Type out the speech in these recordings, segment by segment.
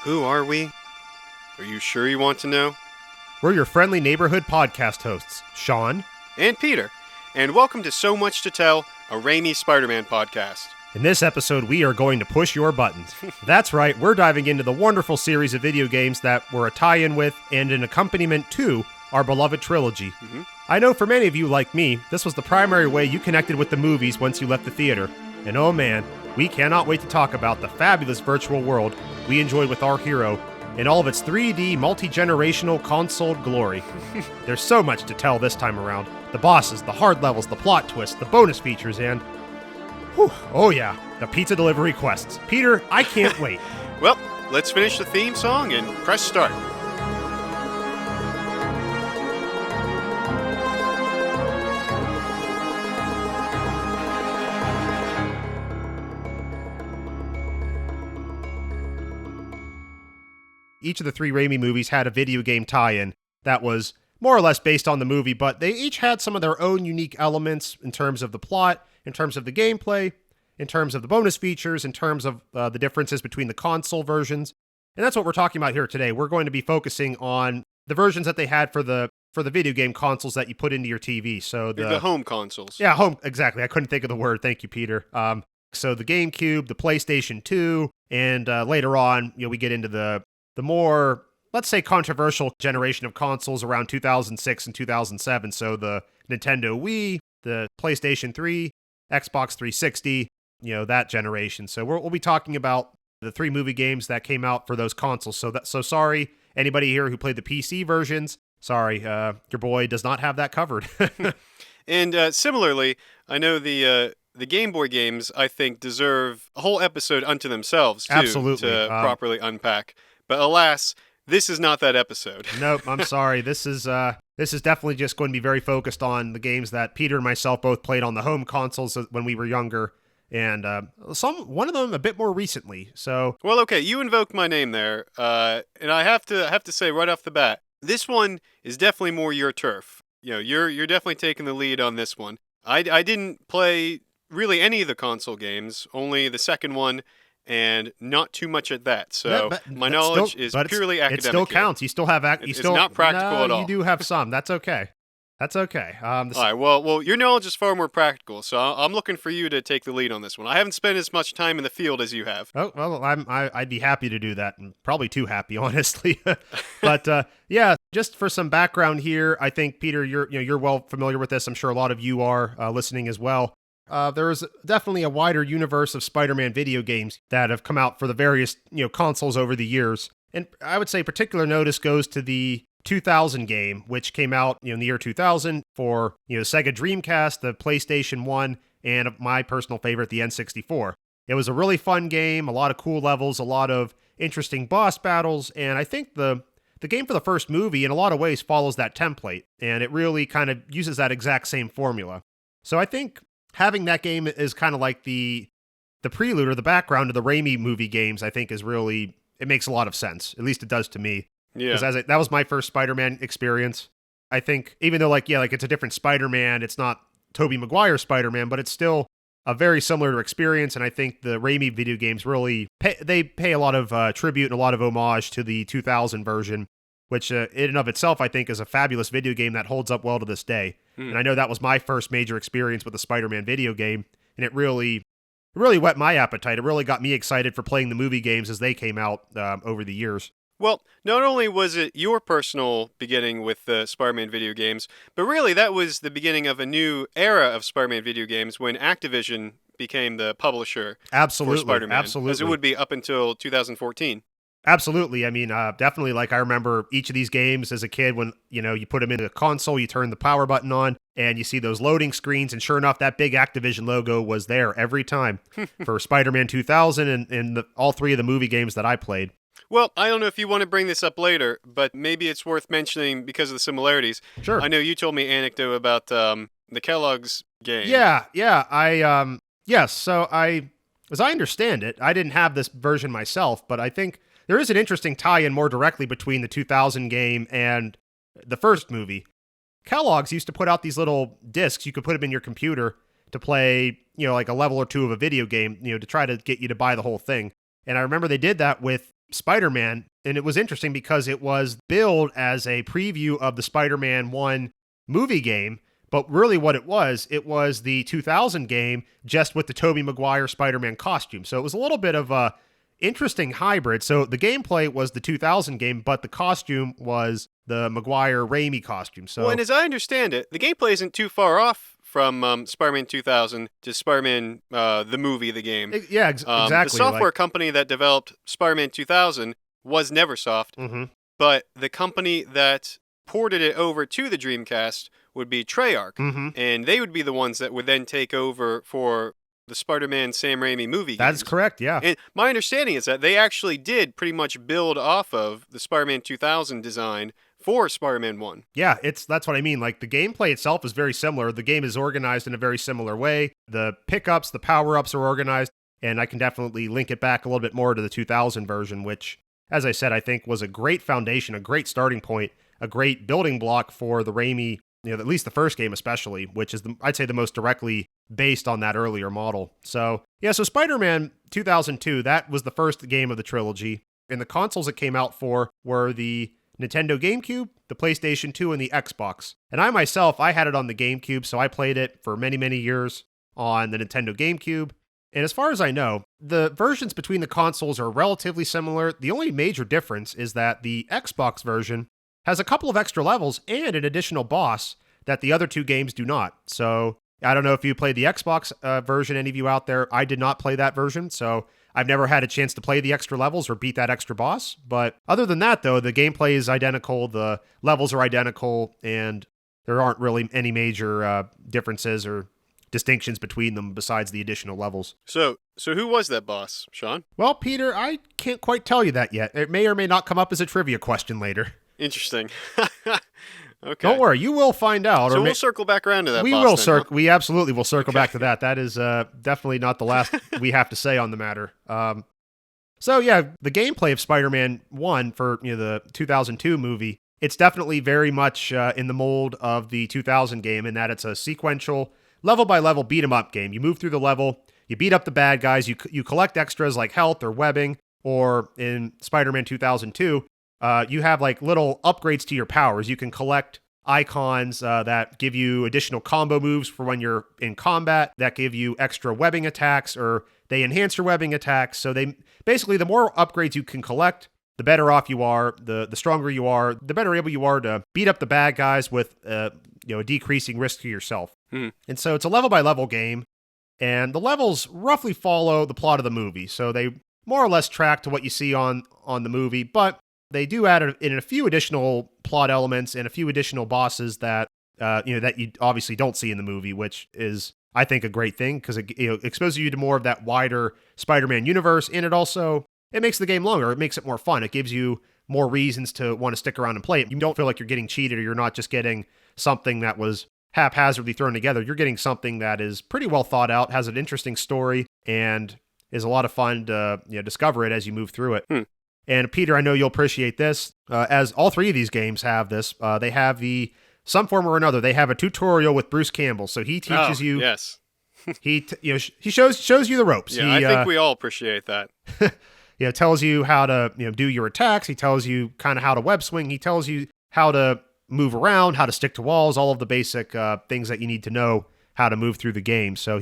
Who are we? Are you sure you want to know? We're your friendly neighborhood podcast hosts, Sean And Peter, and welcome to So Much to Tell, a Raimi Spider-Man podcast. In this episode, we are going to push your buttons. That's right, we're diving into the wonderful series of video games that were a tie-in with and an accompaniment to our beloved trilogy. I know for many of you, like me, this was the primary way you connected with the movies once you left the theater. And oh man, we cannot wait to talk about the fabulous virtual world we enjoyed with our hero in all of its 3D, multi-generational console glory. There's so much to tell this time around. The bosses, the hard levels, the plot twists, the bonus features, and... whew, oh yeah, the pizza delivery quests. Peter, I can't wait. Well, let's finish the theme song and press start. Each of the three Raimi movies had a video game tie-in that was more or less based on the movie, but they each had some of their own unique elements in terms of the plot, in terms of the gameplay, in terms of the bonus features, in terms of the differences between the console versions. And that's what we're talking about here today. We're going to be focusing on the versions that they had for the video game consoles that you put into your TV. So the home consoles. Yeah, home, exactly. I couldn't think of the word. Thank you, Peter. So the GameCube, the PlayStation 2, and later on, we get into the more, let's say, controversial generation of consoles around 2006 and 2007. So the Nintendo Wii, the PlayStation 3, Xbox 360, that generation. So we'll be talking about the three movie games that came out for those consoles. So sorry, anybody here who played the PC versions, sorry, your boy does not have that covered. And similarly, I know the Game Boy games, I think, deserve a whole episode unto themselves, too, Absolutely. To properly unpack. But alas, this is not that episode. Nope, I'm sorry. This is definitely just going to be very focused on the games that Peter and myself both played on the home consoles when we were younger, and one of them a bit more recently. So, well, okay, you invoked my name there, and I have to say right off the bat, this one is definitely more your turf. You're definitely taking the lead on this one. I didn't play really any of the console games, only the second one. And not too much at that. So my knowledge is purely academic. It still counts. You still have... It's not practical at all. You do have some. That's okay. That's okay. All right, well, your knowledge is far more practical, so I'm looking for you to take the lead on this one. I haven't spent as much time in the field as you have. Oh, well, I'd be happy to do that, and probably too happy, honestly. But yeah, just for some background here, I think, Peter, you're well familiar with this. I'm sure a lot of you are listening as well. There's definitely a wider universe of Spider-Man video games that have come out for the various, consoles over the years. And I would say particular notice goes to the 2000 game, which came out, in the year 2000 for, the Sega Dreamcast, the PlayStation 1, and my personal favorite, the N64. It was a really fun game, a lot of cool levels, a lot of interesting boss battles, and I think the game for the first movie in a lot of ways follows that template, and it really kind of uses that exact same formula. So I think having that game is kind of like the prelude or the background of the Raimi movie games, I think it makes a lot of sense. At least it does to me. Yeah. Because that was my first Spider-Man experience. I think, even though it's a different Spider-Man, it's not Tobey Maguire's Spider-Man, but it's still a very similar experience. And I think the Raimi video games really pay a lot of tribute and a lot of homage to the 2000 version, which in and of itself, I think, is a fabulous video game that holds up well to this day. And I know that was my first major experience with a Spider-Man video game, and it really whet my appetite. It really got me excited for playing the movie games as they came out over the years. Well, not only was it your personal beginning with the Spider-Man video games, but really that was the beginning of a new era of Spider-Man video games when Activision became the publisher for Spider-Man. Absolutely. As it would be up until 2014. Absolutely. I mean, definitely, I remember each of these games as a kid when, you put them into the console, you turn the power button on, and you see those loading screens, and sure enough, that big Activision logo was there every time for Spider-Man 2000 and all three of the movie games that I played. Well, I don't know if you want to bring this up later, but maybe it's worth mentioning because of the similarities. Sure. I know you told me an anecdote about the Kellogg's game. Yeah. Yes, so as I understand it, I didn't have this version myself, but I think there is an interesting tie-in more directly between the 2000 game and the first movie. Kellogg's used to put out these little discs. You could put them in your computer to play, like a level or two of a video game, to try to get you to buy the whole thing. And I remember they did that with Spider-Man, and it was interesting because it was billed as a preview of the Spider-Man 1 movie game, but really what it was the 2000 game just with the Tobey Maguire Spider-Man costume. So it was a little bit of a interesting hybrid. So the gameplay was the 2000 game, but the costume was the Maguire Raimi costume. So, well, and as I understand it, the gameplay isn't too far off from Spider-Man 2000 to Spider-Man the movie, the game. Yeah, exactly. The software company that developed Spider-Man 2000 was Neversoft, Mm-hmm. but the company that ported it over to the Dreamcast would be Treyarch, Mm-hmm. and they would be the ones that would then take over for the Spider-Man Sam Raimi movie That's games. correct, yeah. And my understanding is that they actually did pretty much build off of the Spider-Man 2000 design for Spider-Man 1. Yeah, that's what I mean. Like, the gameplay itself is very similar. The game is organized in a very similar way. The pickups, the power-ups are organized, and I can definitely link it back a little bit more to the 2000 version, which, as I said, I think was a great foundation, a great starting point, a great building block for the Raimi, at least the first game especially, which is, I'd say, the most directly based on that earlier model. So, yeah, so Spider-Man 2002, that was the first game of the trilogy, and the consoles it came out for were the Nintendo GameCube, the PlayStation 2, and the Xbox. And I myself, I had it on the GameCube, so I played it for many, many years on the Nintendo GameCube. And as far as I know, the versions between the consoles are relatively similar. The only major difference is that the Xbox version has a couple of extra levels and an additional boss that the other two games do not. So I don't know if you played the Xbox version, any of you out there. I did not play that version, so I've never had a chance to play the extra levels or beat that extra boss. But other than that, though, the gameplay is identical, the levels are identical, and there aren't really any major differences or distinctions between them besides the additional levels. So who was that boss, Sean? Well, Peter, I can't quite tell you that yet. It may or may not come up as a trivia question later. Interesting. Okay. Don't worry, you will find out. So we'll circle back around to that. We boss will then, circle. huh? We absolutely will circle back to that. That is definitely not the last we have to say on the matter. So yeah, the gameplay of Spider-Man 1 for the 2002 movie, it's definitely very much in the mold of the 2000 game in that it's a sequential, level by level beat 'em up game. You move through the level, you beat up the bad guys, you collect extras like health or webbing, or in Spider-Man 2002. You have like little upgrades to your powers. You can collect icons that give you additional combo moves for when you're in combat, that give you extra webbing attacks, or they enhance your webbing attacks. So they basically, the more upgrades you can collect, the better off you are, the stronger you are, the better able you are to beat up the bad guys with a decreasing risk to yourself. And so it's a level by level game, and the levels roughly follow the plot of the movie. So they more or less track to what you see on the movie, but they do add in a few additional plot elements and a few additional bosses that that you obviously don't see in the movie, which is, I think, a great thing because it exposes you to more of that wider Spider-Man universe, and it makes the game longer. It makes it more fun. It gives you more reasons to want to stick around and play it. You don't feel like you're getting cheated, or you're not just getting something that was haphazardly thrown together. You're getting something that is pretty well thought out, has an interesting story, and is a lot of fun to discover it as you move through it. And Peter, I know you'll appreciate this, as all three of these games have this. They have some form or another. They have a tutorial with Bruce Campbell, so he teaches you. Yes. He shows you the ropes. Yeah, I think we all appreciate that. Tells you how to do your attacks. He tells you kind of how to web swing. He tells you how to move around, how to stick to walls, all of the basic things that you need to know how to move through the game. So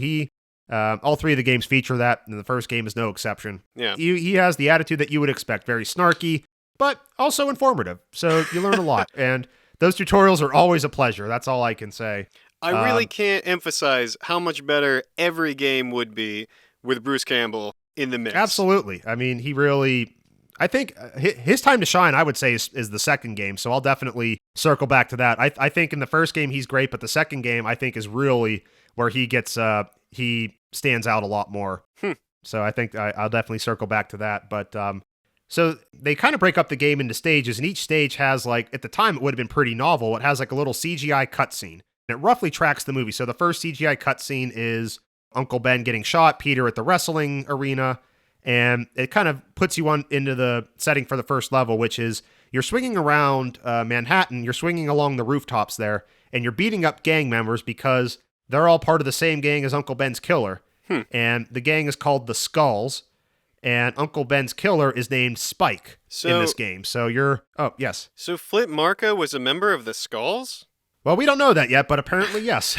all three of the games feature that, and the first game is no exception. Yeah. He has the attitude that you would expect, very snarky, but also informative. So you learn a lot, and those tutorials are always a pleasure. That's all I can say. I really can't emphasize how much better every game would be with Bruce Campbell in the mix. Absolutely. I mean, he really, I think his time to shine, I would say, is the second game. So I'll definitely circle back to that. I think in the first game he's great, but the second game I think is really where he gets he stands out a lot more. So I think I'll definitely circle back to that. But so they kind of break up the game into stages, and each stage has, like, at the time it would have been pretty novel. It has like a little CGI cutscene, and it roughly tracks the movie. So the first CGI cutscene is Uncle Ben getting shot, Peter at the wrestling arena, and it kind of puts you into the setting for the first level, which is you're swinging around Manhattan, you're swinging along the rooftops there, and you're beating up gang members because they're all part of the same gang as Uncle Ben's killer. And the gang is called the Skulls. And Uncle Ben's killer is named Spike in this game. So oh, yes. So Flip Marko was a member of the Skulls? Well, we don't know that yet, but apparently, yes.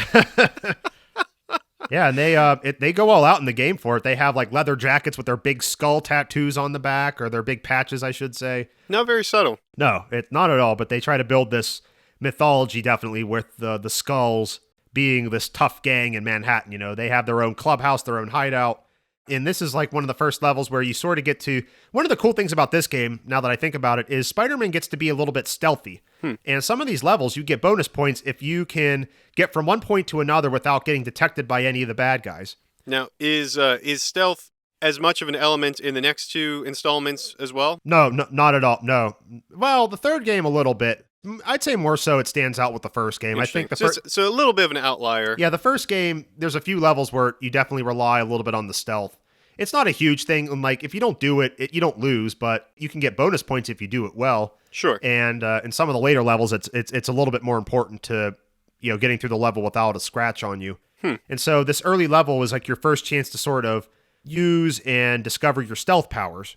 Yeah, and they go all out in the game for it. They have like leather jackets with their big skull tattoos on the back, or their big patches, I should say. Not very subtle. No, not at all, but they try to build this mythology definitely with the Skulls being this tough gang in Manhattan. You know, they have their own clubhouse, their own hideout. And this is like one of the first levels where you sort of get to... One of the cool things about this game, now that I think about it, is Spider-Man gets to be a little bit stealthy. And some of these levels, you get bonus points if you can get from one point to another without getting detected by any of the bad guys. Now, is stealth as much of an element in the next 2 installments as well? No, not at all. No. Well, the third game a little bit. I'd say more so it stands out with the first game. I think so a little bit of an outlier. Yeah, the first game, there's a few levels where you definitely rely a little bit on the stealth. It's not a huge thing. And like, if you don't do it, you don't lose, but you can get bonus points if you do it well. Sure. And in some of the later levels, it's a little bit more important to, getting through the level without a scratch on you. And so this early level is like your first chance to sort of use and discover your stealth powers.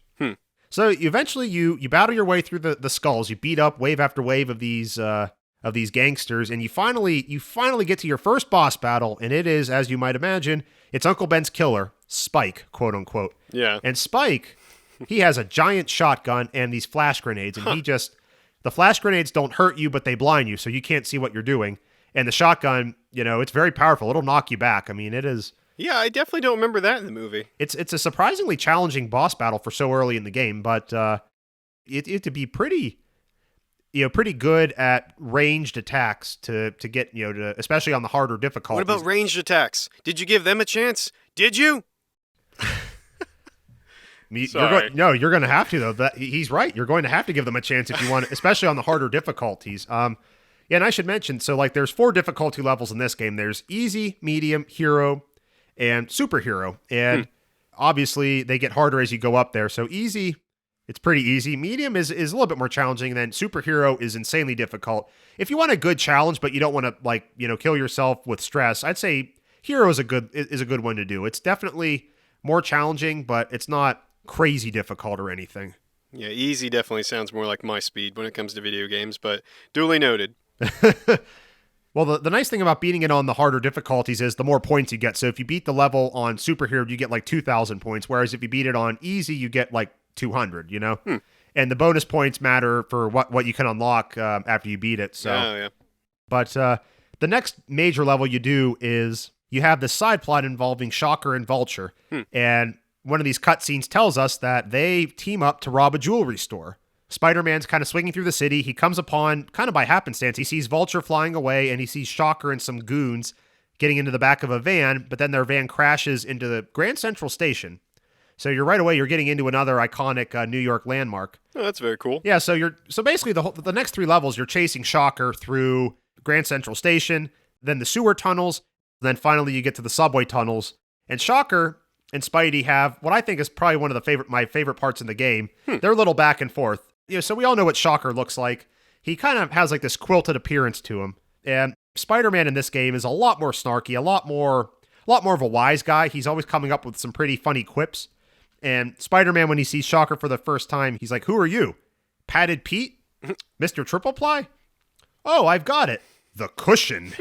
So eventually you battle your way through the Skulls. You beat up wave after wave of these gangsters, and you finally get to your first boss battle, and it is, as you might imagine, it's Uncle Ben's killer, Spike, quote unquote. Yeah. And Spike, he has a giant shotgun and these flash grenades, and the flash grenades don't hurt you, but they blind you, so you can't see what you're doing. And the shotgun, it's very powerful. It'll knock you back. I mean, it is. Yeah, I definitely don't remember that in the movie. It's a surprisingly challenging boss battle for so early in the game, but it to be pretty good at ranged attacks to get, especially on the harder difficulties. What about ranged attacks? Did you give them a chance? Did you? Sorry. You're going to have to, though. He's right. You're going to have to give them a chance if you want, especially on the harder difficulties. Yeah, and I should mention, so like there's 4 difficulty levels in this game. There's easy, medium, hero, and superhero. And obviously they get harder as you go up there. So easy, it's pretty easy. Medium is a little bit more challenging. Then superhero is insanely difficult. If you want a good challenge, but you don't want to kill yourself with stress, I'd say hero is a good one to do. It's definitely more challenging, but it's not crazy difficult or anything. Yeah, easy definitely sounds more like my speed when it comes to video games, but duly noted. Well, the nice thing about beating it on the harder difficulties is the more points you get. So if you beat the level on superhero, you get like 2,000 points, whereas if you beat it on easy, you get like 200, And the bonus points matter for what you can unlock after you beat it. So, yeah. But the next major level you do is you have this side plot involving Shocker and Vulture. And one of these cutscenes tells us that they team up to rob a jewelry store. Spider-Man's kind of swinging through the city. He comes upon, kind of by happenstance, he sees Vulture flying away, and he sees Shocker and some goons getting into the back of a van, but then their van crashes into the Grand Central Station. So you're getting into another iconic New York landmark. Oh, that's very cool. Yeah, so basically the next 3 levels, you're chasing Shocker through Grand Central Station, then the sewer tunnels, then finally you get to the subway tunnels. And Shocker and Spidey have what I think is probably one of my favorite parts in the game. They're a little back and forth. So we all know what Shocker looks like. He kind of has like this quilted appearance to him. And Spider-Man in this game is a lot more snarky, a lot more of a wise guy. He's always coming up with some pretty funny quips. And Spider-Man, when he sees Shocker for the first time, he's like, "Who are you? Padded Pete? Mr. Triple Ply? Oh, I've got it. The cushion."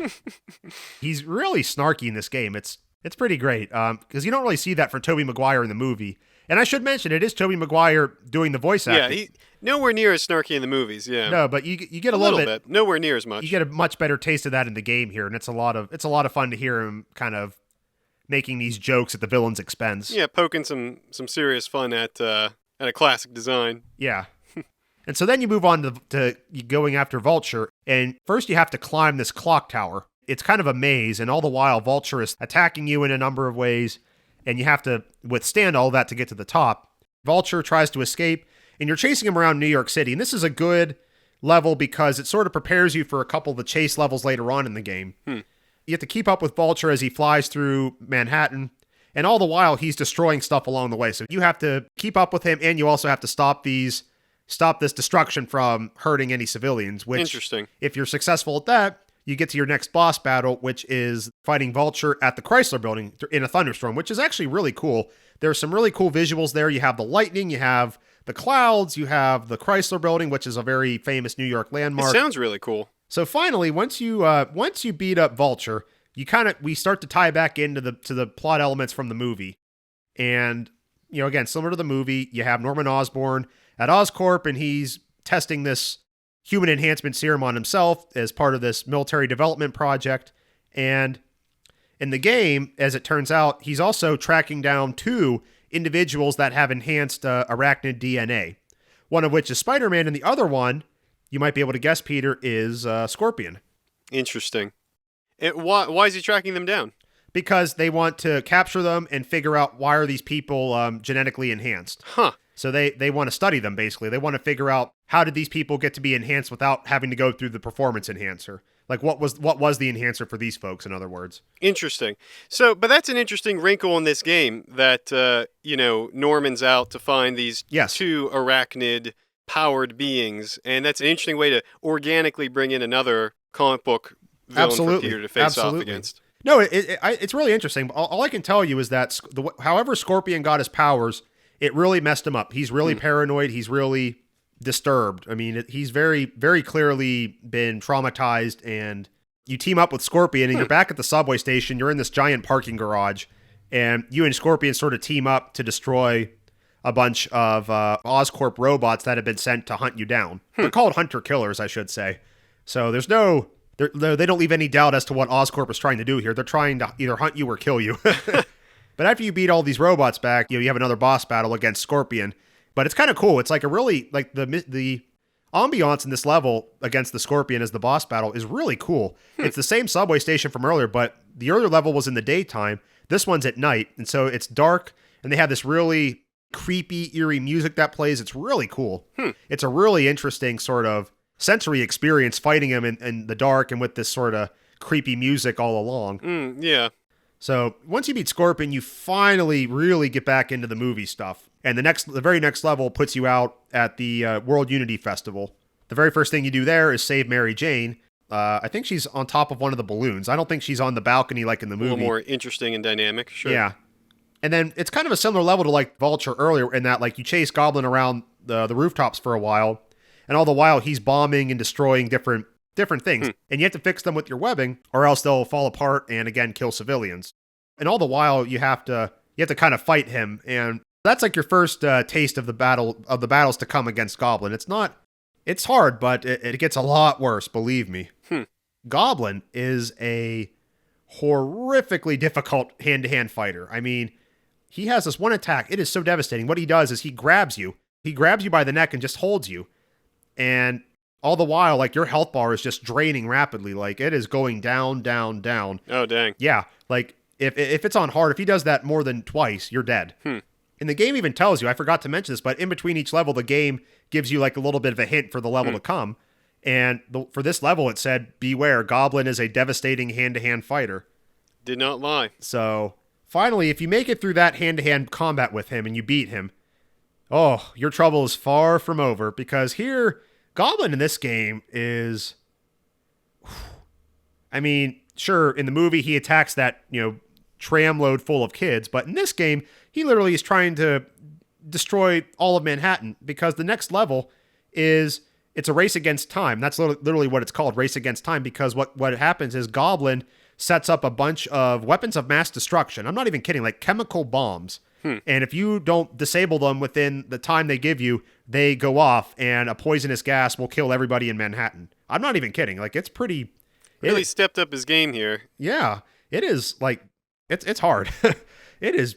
He's really snarky in this game. It's pretty great because you don't really see that for Tobey Maguire in the movie. And I should mention, it is Tobey Maguire doing the voice acting. Yeah, nowhere near as snarky in the movies, yeah. No, but you get a little bit. Nowhere near as much. You get a much better taste of that in the game here, and it's a lot of fun to hear him kind of making these jokes at the villain's expense. Yeah, poking some serious fun at a classic design. Yeah. And so then you move on to going after Vulture, and first you have to climb this clock tower. It's kind of a maze, and all the while Vulture is attacking you in a number of ways, and you have to withstand all that to get to the top. Vulture tries to escape, and you're chasing him around New York City, and this is a good level because it sort of prepares you for a couple of the chase levels later on in the game. You have to keep up with Vulture as he flies through Manhattan, and all the while he's destroying stuff along the way. So you have to keep up with him, and you also have to stop this destruction from hurting any civilians, which, interesting. If you're successful at that, you get to your next boss battle, which is fighting Vulture at the Chrysler Building in a thunderstorm, which is actually really cool. There's some really cool visuals there. You have the lightning, you have the clouds, you have the Chrysler Building, which is a very famous New York It landmark. sounds really cool. So finally, once you beat up Vulture, we start to tie back into the plot elements from the movie. And, again, similar to the movie, you have Norman Osborn at Oscorp, and he's testing this human enhancement serum on himself as part of this military development project. And in the game, as it turns out, he's also tracking down 2 individuals that have enhanced arachnid DNA. One of which is Spider-Man, and the other one, you might be able to guess, Peter, is Scorpion. Interesting. Why is he tracking them down? Because they want to capture them and figure out why are these people genetically enhanced. Huh. So they want to study them, basically. They want to figure out how did these people get to be enhanced without having to go through the performance enhancer. Like, what was the enhancer for these folks, in other words? Interesting. So, but that's an interesting wrinkle in this game that, Norman's out to find these 2 arachnid-powered beings, and that's an interesting way to organically bring in another comic book villain for Peter to face off against. No, it's really interesting. All I can tell you is that however Scorpion got his powers, it really messed him up. He's really paranoid. He's really disturbed. I mean, he's very, very clearly been traumatized, and you team up with Scorpion, and you're back at the subway station. You're in this giant parking garage, and you and Scorpion sort of team up to destroy a bunch of Oscorp robots that have been sent to hunt you down. They're called hunter-killers, I should say. So they don't leave any doubt as to what Oscorp is trying to do here. They're trying to either hunt you or kill you. But after you beat all these robots back, you have another boss battle against Scorpion. But it's kind of cool. It's like a really, like the ambiance in this level against the Scorpion as the boss battle is really cool. It's the same subway station from earlier, but the earlier level was in the daytime. This one's at night, and so it's dark, and they have this really creepy, eerie music that plays. It's really cool. It's a really interesting sort of sensory experience fighting him in the dark and with this sort of creepy music all along. Yeah. So once you beat Scorpion, you finally really get back into the movie stuff. And the very next level puts you out at the World Unity Festival. The very first thing you do there is save Mary Jane. I think she's on top of one of the balloons. I don't think she's on the balcony like in the movie. A little more interesting and dynamic, sure. Yeah. And then it's kind of a similar level to like Vulture earlier in that like you chase Goblin around the rooftops for a while. And all the while he's bombing and destroying different things. And you have to fix them with your webbing or else they'll fall apart and again kill civilians. And all the while you have to kind of fight him, and that's like your first taste of the battles to come against Goblin. It's hard, but it gets a lot worse, believe me. Goblin is a horrifically difficult hand-to-hand fighter. I mean, he has this one attack. It is so devastating. What he does is he grabs you by the neck and just holds you. And all the while, like, your health bar is just draining rapidly. Like, it is going down, down, down. Oh, dang. Yeah, like, if it's on hard, if he does that more than twice, you're dead. And the game even tells you, I forgot to mention this, but in between each level, the game gives you like a little bit of a hint for the level to come. And for this level, it said, beware, Goblin is a devastating hand-to-hand fighter. Did not lie. So, finally, if you make it through that hand-to-hand combat with him and you beat him, oh, your trouble is far from over, because here, Goblin in this game is... I mean, sure, in the movie, he attacks that, tram load full of kids, but in this game, he literally is trying to destroy all of Manhattan, because the next level it's a race against time. That's literally what it's called, race against time, because what happens is Goblin sets up a bunch of weapons of mass destruction. I'm not even kidding, like chemical bombs. And if you don't disable them within the time they give you, they go off, and a poisonous gas will kill everybody in Manhattan. I'm not even kidding. Like, it's pretty... Really stepped up his game here. Yeah, it is, like... It's hard. It is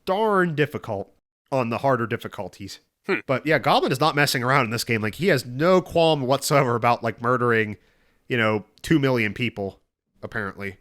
darn difficult on the harder difficulties. But yeah, Goblin is not messing around in this game. Like, he has no qualm whatsoever about like murdering, 2 million people, apparently.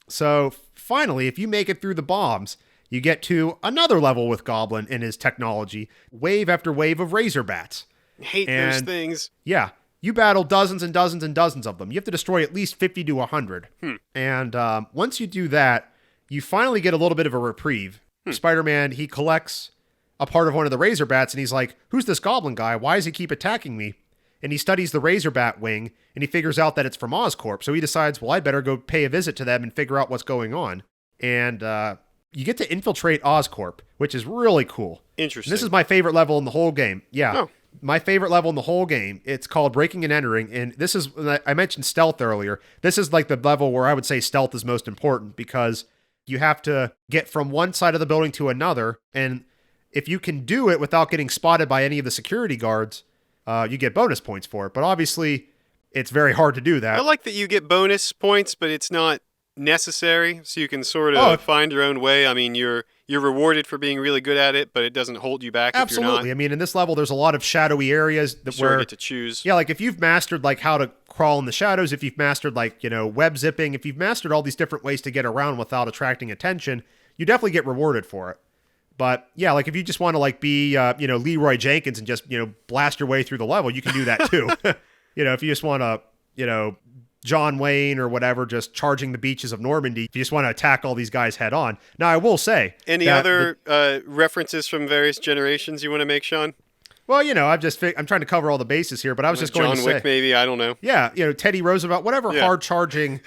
So finally, if you make it through the bombs, you get to another level with Goblin and his technology. Wave after wave of razor bats. Hate those things. Yeah. You battle dozens and dozens and dozens of them. You have to destroy at least 50 to 100. And once you do that, you finally get a little bit of a reprieve. Spider-Man, he collects a part of one of the Razorbats, and he's like, who's this Goblin guy? Why does he keep attacking me? And he studies the Razorbat wing, and he figures out that it's from Oscorp. So he decides, well, I'd better go pay a visit to them and figure out what's going on. And you get to infiltrate Oscorp, which is really cool. Interesting. And this is my favorite level in the whole game. Yeah. Oh. My favorite level in the whole game. It's called Breaking and Entering. And this is, I mentioned stealth earlier. This is like the level where I would say stealth is most important because you have to get from one side of the building to another. And if you can do it without getting spotted by any of the security guards, you get bonus points for it. But obviously, it's very hard to do that. I like that you get bonus points, but it's not necessary, so you can sort of find your own way. I mean, you're rewarded for being really good at it, but it doesn't hold you back. Absolutely. If you're not. I mean, in this level, there's a lot of shadowy areas where you get to choose. Yeah, like if you've mastered like how to crawl in the shadows, if you've mastered like, web zipping, if you've mastered all these different ways to get around without attracting attention, you definitely get rewarded for it. But yeah, like if you just want to like be, Leroy Jenkins and just, blast your way through the level, you can do that too. If you just want to, John Wayne or whatever, just charging the beaches of Normandy, if you just want to attack all these guys head on. Now, I will say. Any other references from various generations you want to make, Sean? Well, I'm trying to cover all the bases here, but I was just going to say. John Wick, maybe, I don't know. Yeah, Teddy Roosevelt, whatever hard-charging,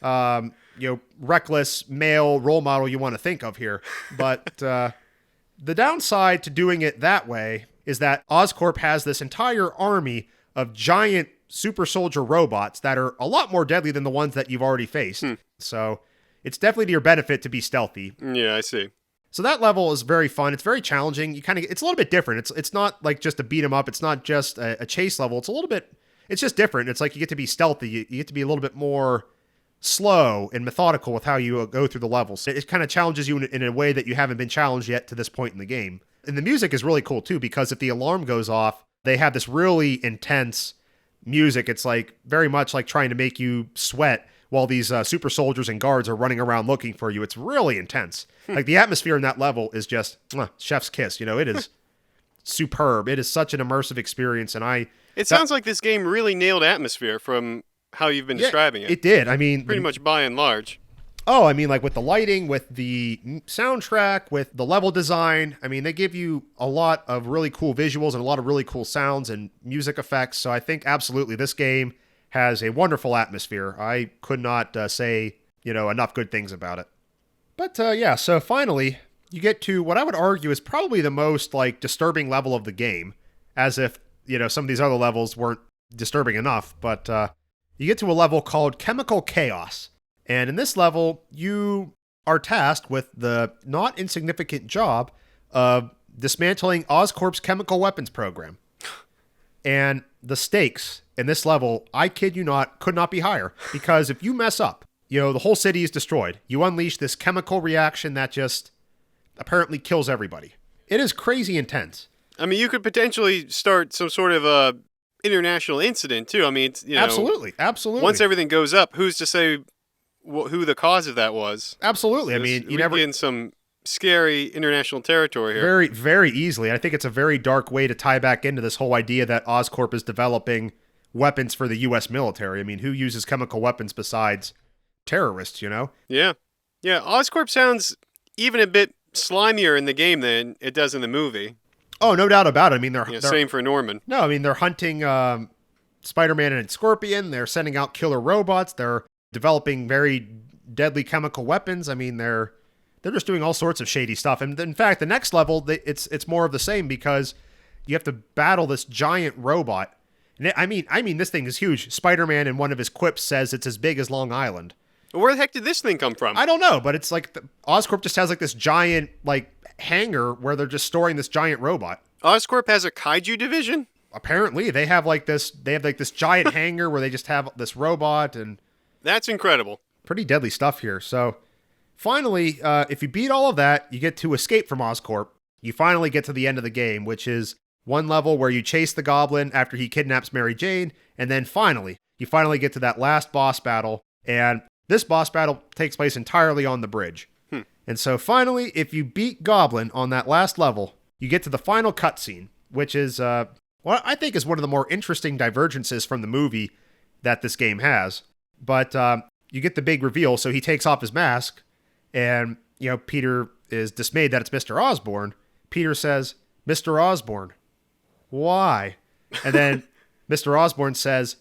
reckless male role model you want to think of here. But the downside to doing it that way is that Oscorp has this entire army of giant super soldier robots that are a lot more deadly than the ones that you've already faced. So it's definitely to your benefit to be stealthy. Yeah, I see. So that level is very fun. It's very challenging. It's a little bit different. It's not like just a beat 'em up. It's not just a chase level. It's just different. It's like you get to be stealthy. You get to be a little bit more slow and methodical with how you go through the levels. It kind of challenges you in a way that you haven't been challenged yet to this point in the game. And the music is really cool too, because if the alarm goes off, they have this really intense music. It's like very much like trying to make you sweat while these super soldiers and guards are running around looking for you. It's really intense. Like the atmosphere in that level is just chef's kiss. It is superb. It is such an immersive experience. And it sounds like this game really nailed atmosphere from how you've been describing it. It did. I mean, pretty much by and large. Oh, I mean, like with the lighting, with the soundtrack, with the level design. I mean, they give you a lot of really cool visuals and a lot of really cool sounds and music effects. So I think absolutely this game has a wonderful atmosphere. I could not say, enough good things about it. But so finally, you get to what I would argue is probably the most like disturbing level of the game, as if, some of these other levels weren't disturbing enough. But you get to a level called Chemical Chaos. And in this level, you are tasked with the not insignificant job of dismantling Oscorp's chemical weapons program. And the stakes in this level, I kid you not, could not be higher. Because if you mess up, the whole city is destroyed. You unleash this chemical reaction that just apparently kills everybody. It is crazy intense. I mean, you could potentially start some sort of international incident, too. I mean, it's, Absolutely. Once everything goes up, who's to say who the cause of that was? Absolutely. I mean, you never get in some scary international territory here. Very, very easily. I think it's a very dark way to tie back into this whole idea that Oscorp is developing weapons for the U.S. military. I mean, who uses chemical weapons besides terrorists, Yeah. Yeah, Oscorp sounds even a bit slimier in the game than it does in the movie. Oh, no doubt about it. I mean, they're same for Norman. No, I mean, they're hunting Spider-Man and Scorpion. They're sending out killer robots. They're developing very deadly chemical weapons. I mean, they're just doing all sorts of shady stuff. And in fact, the next level, it's more of the same because you have to battle this giant robot. And I mean, this thing is huge. Spider-Man in one of his quips says it's as big as Long Island. Where the heck did this thing come from? I don't know, but it's like Oscorp just has like this giant like hangar where they're just storing this giant robot. Oscorp has a kaiju division? Apparently, they have like this giant hangar where they just have this robot, and that's incredible. Pretty deadly stuff here. So finally, if you beat all of that, you get to escape from Oscorp. You finally get to the end of the game, which is one level where you chase the Goblin after he kidnaps Mary Jane, and then you finally get to that last boss battle, and this boss battle takes place entirely on the bridge. And so finally, if you beat Goblin on that last level, you get to the final cutscene, which is what I think is one of the more interesting divergences from the movie that this game has. But you get the big reveal, so he takes off his mask, and Peter is dismayed that it's Mr. Osborn. Peter says, "Mr. Osborn, why?" And then Mr. Osborn says,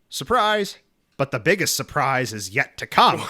"Surprise, but the biggest surprise is yet to come."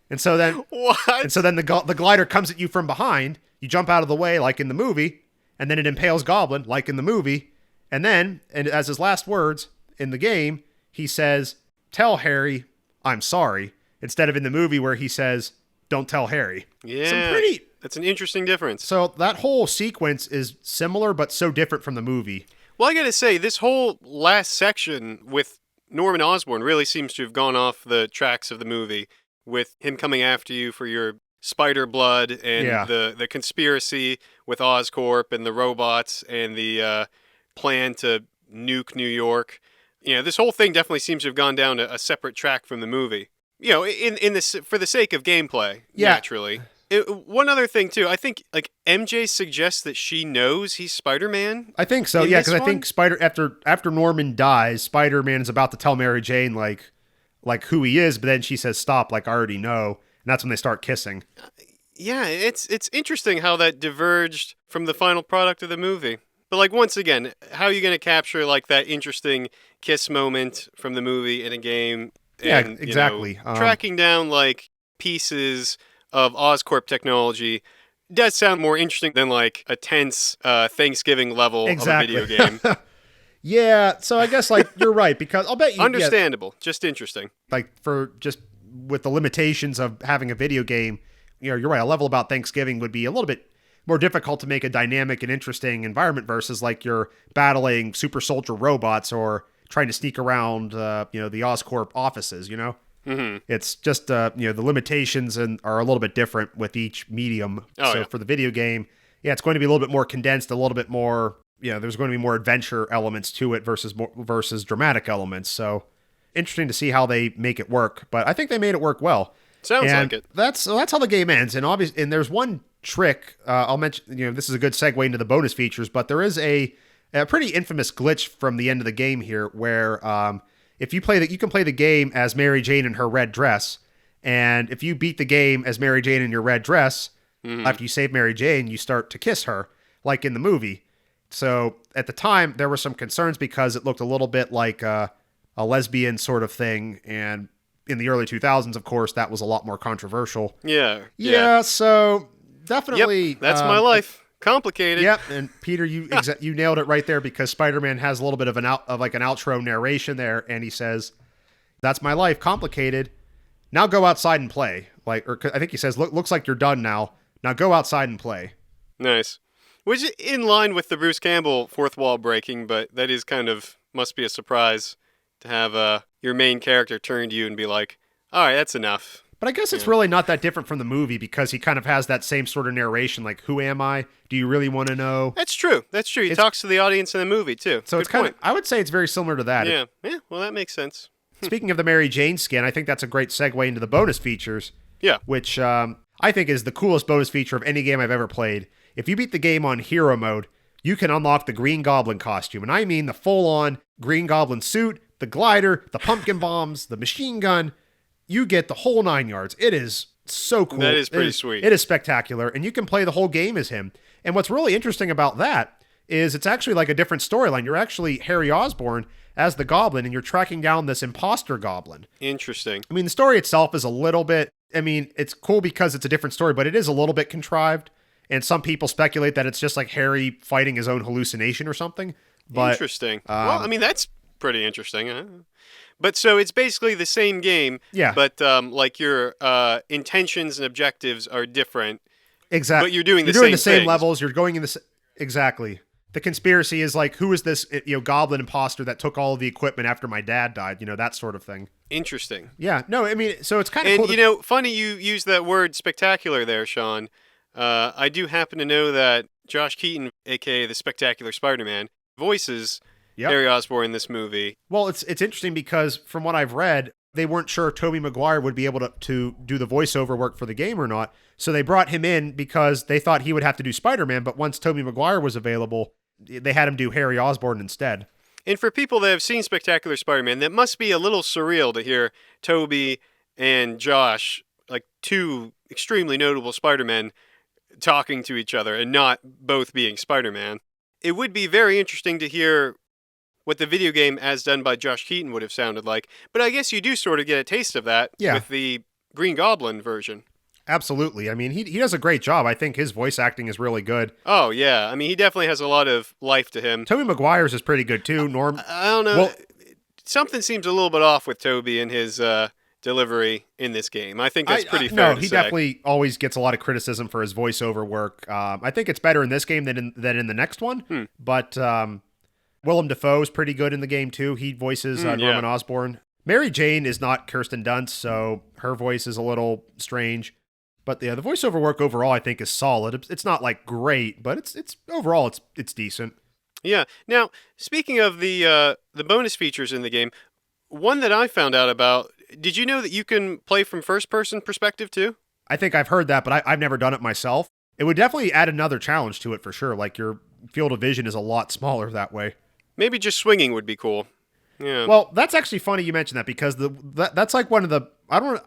And so then What? the glider comes at you from behind. You jump out of the way like in the movie, and then it impales Goblin like in the movie. And then, and as his last words in the game, he says, "Tell Harry I'm sorry," instead of in the movie where he says, "Don't tell Harry." Yeah, that's an interesting difference. So that whole sequence is similar but so different from the movie. Well, I gotta say, this whole last section with Norman Osborn really seems to have gone off the tracks of the movie, with him coming after you for your spider blood and Yeah. the conspiracy with Oscorp and the robots and the plan to nuke New York. This whole thing definitely seems to have gone down a separate track from the movie. In this for the sake of gameplay, Yeah. naturally. One other thing too, I think like MJ suggests that she knows he's Spider-Man. I think so, In yeah, this because I one? think after Norman dies, Spider-Man is about to tell Mary Jane like who he is, but then she says stop, like I already know, and that's when they start kissing. Yeah, it's interesting how that diverged from the final product of the movie. But like once again, how are you going to capture like that interesting kiss moment from the movie in a game? Yeah, And, exactly. Tracking down like pieces of Oscorp technology does sound more interesting than like a tense Thanksgiving level Exactly. of a video game. Yeah, so I guess like you're right because I'll bet you Understandable, just interesting. like for just with the limitations of having a video game, you're right. A level about Thanksgiving would be a little bit more difficult to make a dynamic and interesting environment versus like you're battling super soldier robots or trying to sneak around, the Oscorp offices. Mm-hmm. It's just the limitations are a little bit different with each medium. Oh, So yeah. for the video game, yeah, it's going to be a little bit more condensed, a little bit more. There's going to be more adventure elements to it versus dramatic elements. So interesting to see how they make it work, but I think they made it work well. Sounds And like it. that's how the game ends. And there's one trick I'll mention. This is a good segue into the bonus features, but there is a pretty infamous glitch from the end of the game here, where if you can play the game as Mary Jane in her red dress, and if you beat the game as Mary Jane in your red dress, after you save Mary Jane, you start to kiss her, like in the movie. So at the time, there were some concerns because it looked a little bit like a lesbian sort of thing, and in the early 2000s, of course, that was a lot more controversial. Yeah. So definitely. Yep, that's my life. Complicated. Yep, and Peter, you nailed it right there because Spider-Man has a little bit of an outro narration there, and he says, "That's my life, complicated. Now go outside and play." Or I think he says, "Looks like you're done now. Now go outside and play." Nice. Which is in line with the Bruce Campbell fourth wall breaking, but that is must be a surprise to have your main character turn to you and be like, all right, that's enough. But I guess it's really not that different from the movie because he kind of has that same sort of narration, like, "Who am I? Do you really want to know?" That's true. He talks to the audience in the movie, too. So it's kind of, I would say it's very similar to that. Yeah, well, that makes sense. Speaking of the Mary Jane skin, I think that's a great segue into the bonus features. Yeah. Which I think is the coolest bonus feature of any game I've ever played. If you beat the game on hero mode, you can unlock the Green Goblin costume. And I mean the full-on Green Goblin suit, the glider, the pumpkin bombs, the machine gun. You get the whole 9 yards. It is so cool. That is pretty sweet. It is spectacular. And you can play the whole game as him. And what's really interesting about that is it's actually like a different storyline. You're actually Harry Osborn as the Goblin, and you're tracking down this imposter Goblin. Interesting. I mean, the story itself is a little bit, it's cool because it's a different story, but it is a little bit contrived. And some people speculate that it's just like Harry fighting his own hallucination or something. But, interesting. Well, that's pretty interesting. But so it's basically the same game. Yeah. But like your intentions and objectives are different. Exactly. But you're doing the same things. levels. You're going in the exactly. The conspiracy is like, who is this goblin imposter that took all of the equipment after my dad died? That sort of thing. Interesting. Yeah. No, so it's kind of cool. And funny you use that word spectacular there, Sean. I do happen to know that Josh Keaton, aka the Spectacular Spider-Man, voices Harry Osborn in this movie. Well, it's interesting because from what I've read, they weren't sure Tobey Maguire would be able to do the voiceover work for the game or not. So they brought him in because they thought he would have to do Spider-Man, but once Tobey Maguire was available, they had him do Harry Osborn instead. And for people that have seen Spectacular Spider-Man, that must be a little surreal to hear Tobey and Josh, like two extremely notable Spider-Men, talking to each other and not both being Spider-Man. It would be very interesting to hear what the video game as done by Josh Keaton would have sounded like. But I guess you do sort of get a taste of that with the Green Goblin version. Absolutely. I mean, he does a great job. I think his voice acting is really good. Oh, yeah. I mean, he definitely has a lot of life to him. Tobey Maguire's is pretty good too. I don't know. Well, Something seems a little bit off with Toby and his delivery in this game. I think that's pretty fair no, to he say. definitely always gets a lot of criticism for his voiceover work. I think it's better in this game than in the next one. But Willem Dafoe's pretty good in the game too. He voices Norman Osborn. Mary Jane is not Kirsten Dunst, so her voice is a little strange. But the voiceover work overall, I think, is solid. It's not like great, but it's overall it's decent. Yeah. Now, speaking of the bonus features in the game, one that I found out about. Did you know that you can play from first person perspective too? I think I've heard that, but I've never done it myself. It would definitely add another challenge to it for sure. Like your field of vision is a lot smaller that way. Maybe just swinging would be cool. Yeah. Well, that's actually funny you mentioned that because that's like one of the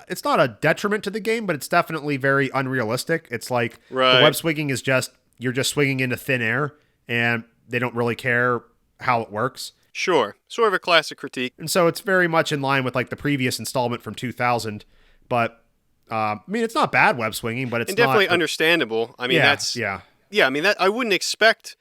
it's not a detriment to the game, but it's definitely very unrealistic. It's like the web swinging is just you're just swinging into thin air and they don't really care how it works. Sure. Sort of a classic critique. And so it's very much in line with like the previous installment from 2000, but I mean it's not bad web swinging, but it's definitely not, understandable. I mean yeah. I mean that I wouldn't expect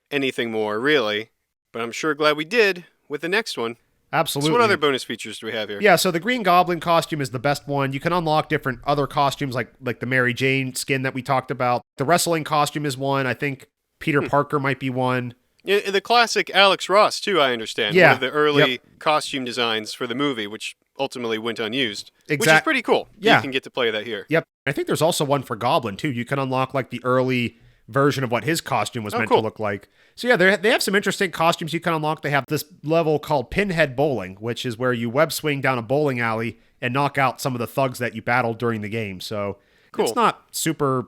anything more really, but I'm sure glad we did with the next one. Absolutely. So what other bonus features do we have here? Yeah, so the Green Goblin costume is the best one. You can unlock different other costumes like the Mary Jane skin that we talked about. The wrestling costume is one. I think Peter Parker might be one. Yeah, the classic Alex Ross, too, I understand. Yeah. One of the early costume designs for the movie, which ultimately went unused. Which is pretty cool. Yeah. You can get to play that here. Yep. I think there's also one for Goblin, too. You can unlock like the early version of what his costume was meant to look like. So yeah, they have some interesting costumes you can unlock. They have this level called Pinhead Bowling, which is where you web swing down a bowling alley and knock out some of the thugs that you battled during the game. So It's not super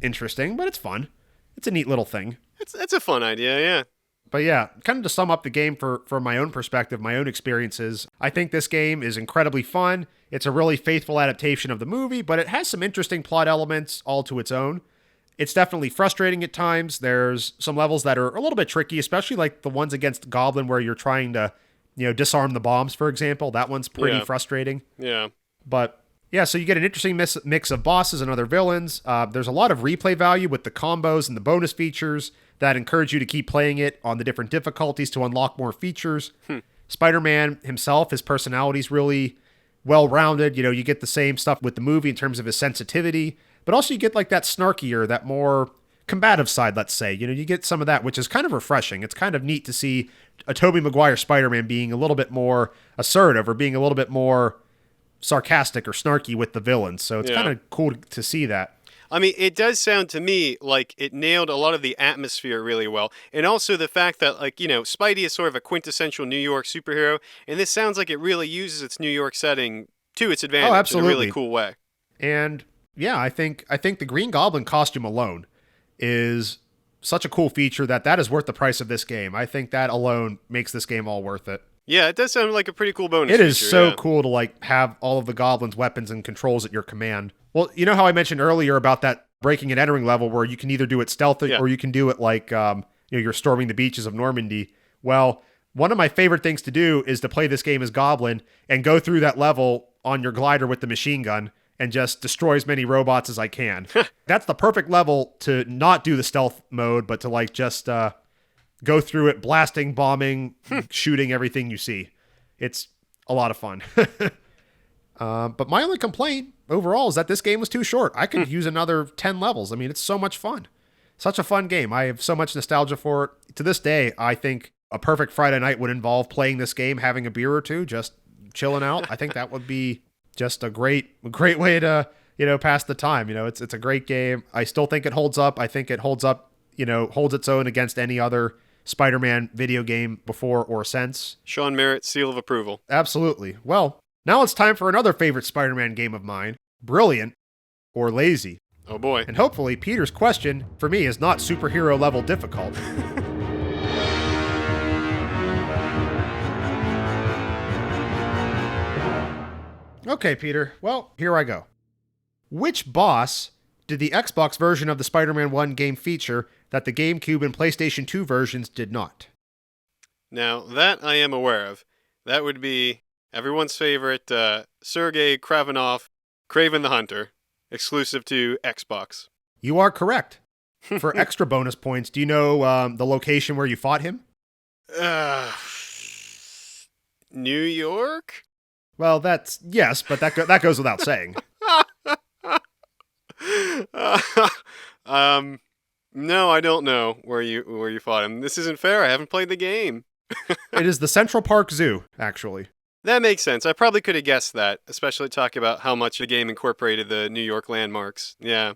interesting, but it's fun. It's a neat little thing. That's a fun idea, yeah. But yeah, kind of to sum up the game from my own perspective, my own experiences, I think this game is incredibly fun. It's a really faithful adaptation of the movie, but it has some interesting plot elements all to its own. It's definitely frustrating at times. There's some levels that are a little bit tricky, especially like the ones against Goblin where you're trying to, disarm the bombs, for example. That one's pretty frustrating. Yeah. But yeah, so you get an interesting mix of bosses and other villains. There's a lot of replay value with the combos and the bonus features that encourage you to keep playing it on the different difficulties to unlock more features. Spider-Man himself, his personality is really well-rounded. You get the same stuff with the movie in terms of his sensitivity, but also you get like that snarkier, that more combative side, let's say. You get some of that, which is kind of refreshing. It's kind of neat to see a Tobey Maguire Spider-Man being a little bit more assertive or being a little bit more sarcastic or snarky with the villains. So it's kind of cool to see that. I mean, it does sound to me like it nailed a lot of the atmosphere really well. And also the fact that, Spidey is sort of a quintessential New York superhero. And this sounds like it really uses its New York setting to its advantage in a really cool way. And yeah, I think the Green Goblin costume alone is such a cool feature that is worth the price of this game. I think that alone makes this game all worth it. Yeah, it does sound like a pretty cool bonus feature. It is so cool to have all of the Goblin's weapons and controls at your command. Well, you know how I mentioned earlier about that breaking and entering level where you can either do it stealthy or you can do it like you're storming the beaches of Normandy. Well, one of my favorite things to do is to play this game as Goblin and go through that level on your glider with the machine gun and just destroy as many robots as I can. That's the perfect level to not do the stealth mode, but to just go through it, blasting, bombing, shooting everything you see. It's a lot of fun. But my only complaint overall is that this game was too short. I could use another 10 levels. I mean, it's so much fun. Such a fun game. I have so much nostalgia for it. To this day, I think a perfect Friday night would involve playing this game, having a beer or two, just chilling out. I think that would be just a great way to, pass the time. It's a great game. I still think it holds up. I think it holds up, holds its own against any other Spider-Man video game before or since. Sean Merritt, seal of approval. Absolutely. Well, now it's time for another favorite Spider-Man game of mine, Brilliant or Lazy. Oh boy. And hopefully Peter's question for me is not superhero level difficult. Okay, Peter. Well, here I go. Which boss did the Xbox version of the Spider-Man 1 game feature that the GameCube and PlayStation 2 versions did not? Now, that I am aware of. That would be everyone's favorite Sergei Kravenov Kraven the Hunter, exclusive to Xbox. You are correct. For extra bonus points, do you know the location where you fought him? Uh, New York? Well, that's yes, but that goes without saying. um, no, I don't know where you fought him. This isn't fair. I haven't played the game. It is the Central Park Zoo, actually. That makes sense. I probably could have guessed that, especially talking about how much the game incorporated the New York landmarks. Yeah,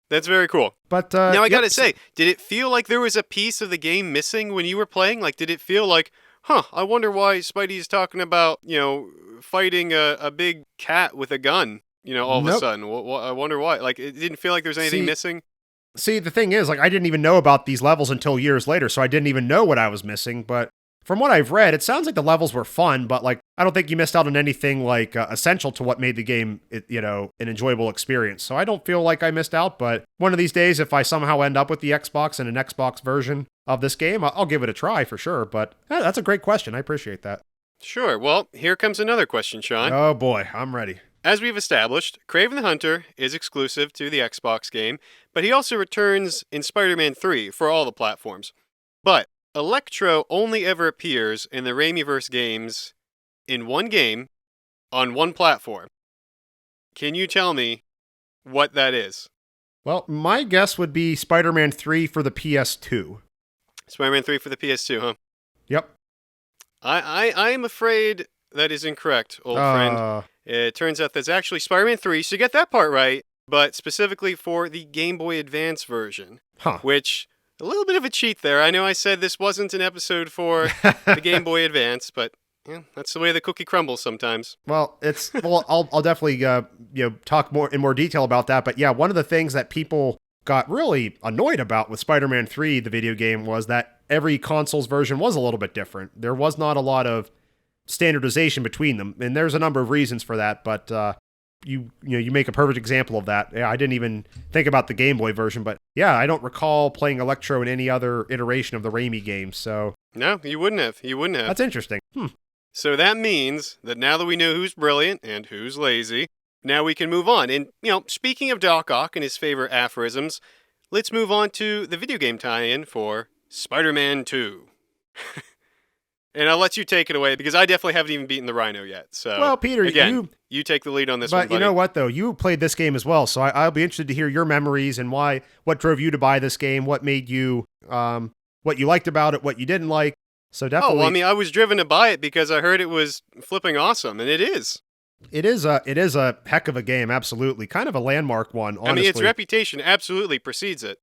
that's very cool. But Now I gotta say, did it feel like there was a piece of the game missing when you were playing? Like, did it feel like, I wonder why Spidey's talking about, fighting a big cat with a gun, all of a Nope. sudden? I wonder why. Like, it didn't feel like there's anything missing. See, the thing is, like, I didn't even know about these levels until years later, so I didn't even know what I was missing. But from what I've read, it sounds like the levels were fun, but like, I don't think you missed out on anything like essential to what made the game, an enjoyable experience. So I don't feel like I missed out. But one of these days, if I somehow end up with the Xbox and an Xbox version of this game, I'll give it a try for sure. But that's a great question. I appreciate that. Sure. Well, here comes another question, Sean. Oh boy, I'm ready. As we've established, Kraven the Hunter is exclusive to the Xbox game, but he also returns in Spider-Man 3 for all the platforms. But Electro only ever appears in the Raimiverse games in one game on one platform. Can you tell me what that is? Well, my guess would be Spider-Man 3 for the PS2. Spider-Man 3 for the PS2, huh? Yep. I am afraid that is incorrect, old friend. It turns out that's actually Spider-Man 3, so you get that part right, but specifically for the Game Boy Advance version. Which, a little bit of a cheat there. I know I said this wasn't an episode for the Game Boy Advance, but that's the way the cookie crumbles sometimes. Well, I'll definitely talk in more detail about that. But yeah, one of the things that people got really annoyed about with Spider-Man 3, the video game, was that every console's version was a little bit different. There was not a lot of standardization between them, and there's a number of reasons for that. But you make a perfect example of that. Yeah, I didn't even think about the Game Boy version, but yeah, I don't recall playing Electro in any other iteration of the Raimi games. So no, you wouldn't have. That's interesting. So that means that now that we know who's brilliant and who's lazy, now we can move on. And, speaking of Doc Ock and his favorite aphorisms, let's move on to the video game tie-in for Spider-Man 2. And I'll let you take it away because I definitely haven't even beaten the Rhino yet. So, well, Peter, again, you take the lead on this one, But buddy. you know what, though? You played this game as well, so I'll be interested to hear your memories and what drove you to buy this game, what made you, what you liked about it, what you didn't like. So definitely. Oh, well, I mean, I was driven to buy it because I heard it was flipping awesome, and it is. It is a heck of a game, absolutely. Kind of a landmark one, honestly. I mean, its reputation absolutely precedes it.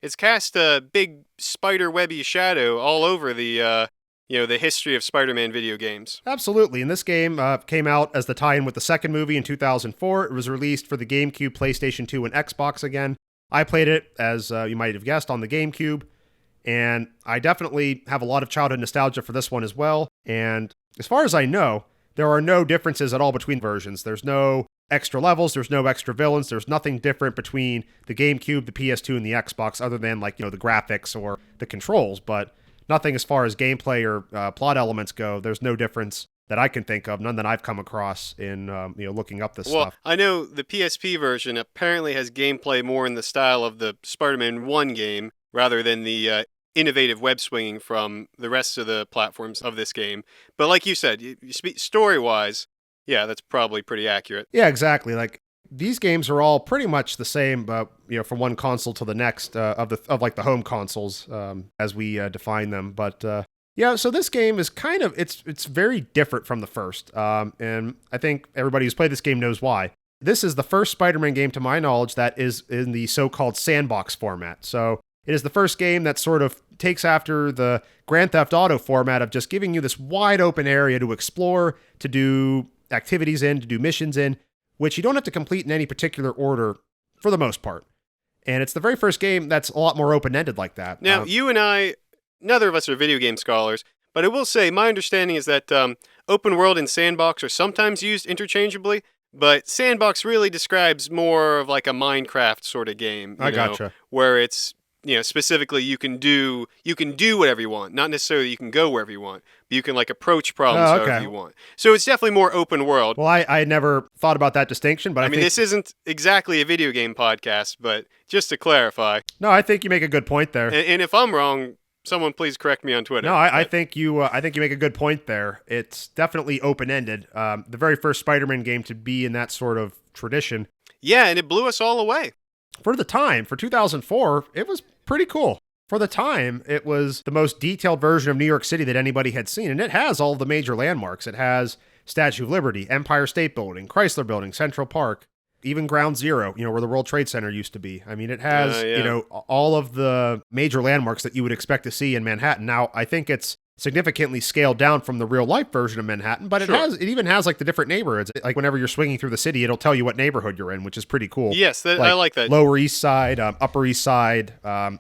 It's cast a big spider-webby shadow all over the history of Spider-Man video games. Absolutely. And this game came out as the tie-in with the second movie in 2004. It was released for the GameCube, PlayStation 2, and Xbox again. I played it, as you might have guessed, on the GameCube. And I definitely have a lot of childhood nostalgia for this one as well. And as far as I know, there are no differences at all between versions. There's no extra levels, there's no extra villains, there's nothing different between the GameCube, the PS2, and the Xbox other than the graphics or the controls, but nothing as far as gameplay or plot elements go. There's no difference that I can think of, none that I've come across in looking up this stuff. Well, I know the PSP version apparently has gameplay more in the style of the Spider-Man 1 game rather than the innovative web swinging from the rest of the platforms of this game. But like you said, story-wise, yeah, that's probably pretty accurate. Yeah, exactly. Like, these games are all pretty much the same, from one console to the next of the home consoles as we define them. But so this game is kind of it's very different from the first, and I think everybody who's played this game knows why. This is the first Spider-Man game, to my knowledge, that is in the so-called sandbox format. So it is the first game that sort of takes after the Grand Theft Auto format of just giving you this wide open area to explore, to do activities in, to do missions in, which you don't have to complete in any particular order for the most part. And it's the very first game that's a lot more open-ended like that. Now, you and I, neither of us are video game scholars, but I will say my understanding is that open world and sandbox are sometimes used interchangeably, but sandbox really describes more of like a Minecraft sort of game. I gotcha. Where it's specifically you can do whatever you want. Not necessarily you can go wherever you want, but you can like approach problems Oh, however okay. you want. So it's definitely more open world. Well, I never thought about that distinction, but I I mean, think this isn't exactly a video game podcast, but just to clarify. no, I think you make a good point there. And if I'm wrong, someone please correct me on Twitter. No, I think I think you make a good point there. It's definitely open ended. The very first Spider-Man game to be in that sort of tradition. Yeah, and it blew us all away. For the time, for 2004, it was pretty cool. For the time, it was the most detailed version of New York City that anybody had seen, and it has all the major landmarks. It has Statue of Liberty, Empire State Building, Chrysler Building, Central Park, even Ground Zero, where the World Trade Center used to be. I mean, it has, Yeah. all of the major landmarks that you would expect to see in Manhattan. Now, I think it's significantly scaled down from the real life version of Manhattan, but Sure. it even has like the different neighborhoods. Like whenever you're swinging through the city, it'll tell you what neighborhood you're in, which is pretty cool. Yes, I like that. Lower East Side, Upper East Side,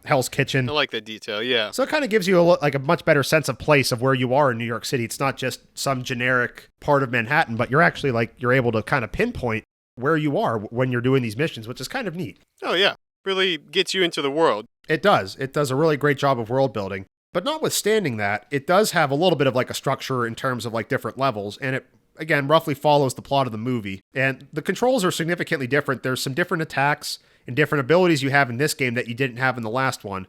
Hell's Kitchen. I like that detail, yeah. So it kind of gives you a much better sense of place of where you are in New York City. It's not just some generic part of Manhattan, but you're actually you're able to kind of pinpoint where you are when you're doing these missions, which is kind of neat. Oh, yeah. Really gets you into the world. It does. It does a really great job of world building. But notwithstanding that, it does have a little bit of a structure in terms of different levels, and it, again, roughly follows the plot of the movie. And the controls are significantly different. There's some different attacks and different abilities you have in this game that you didn't have in the last one.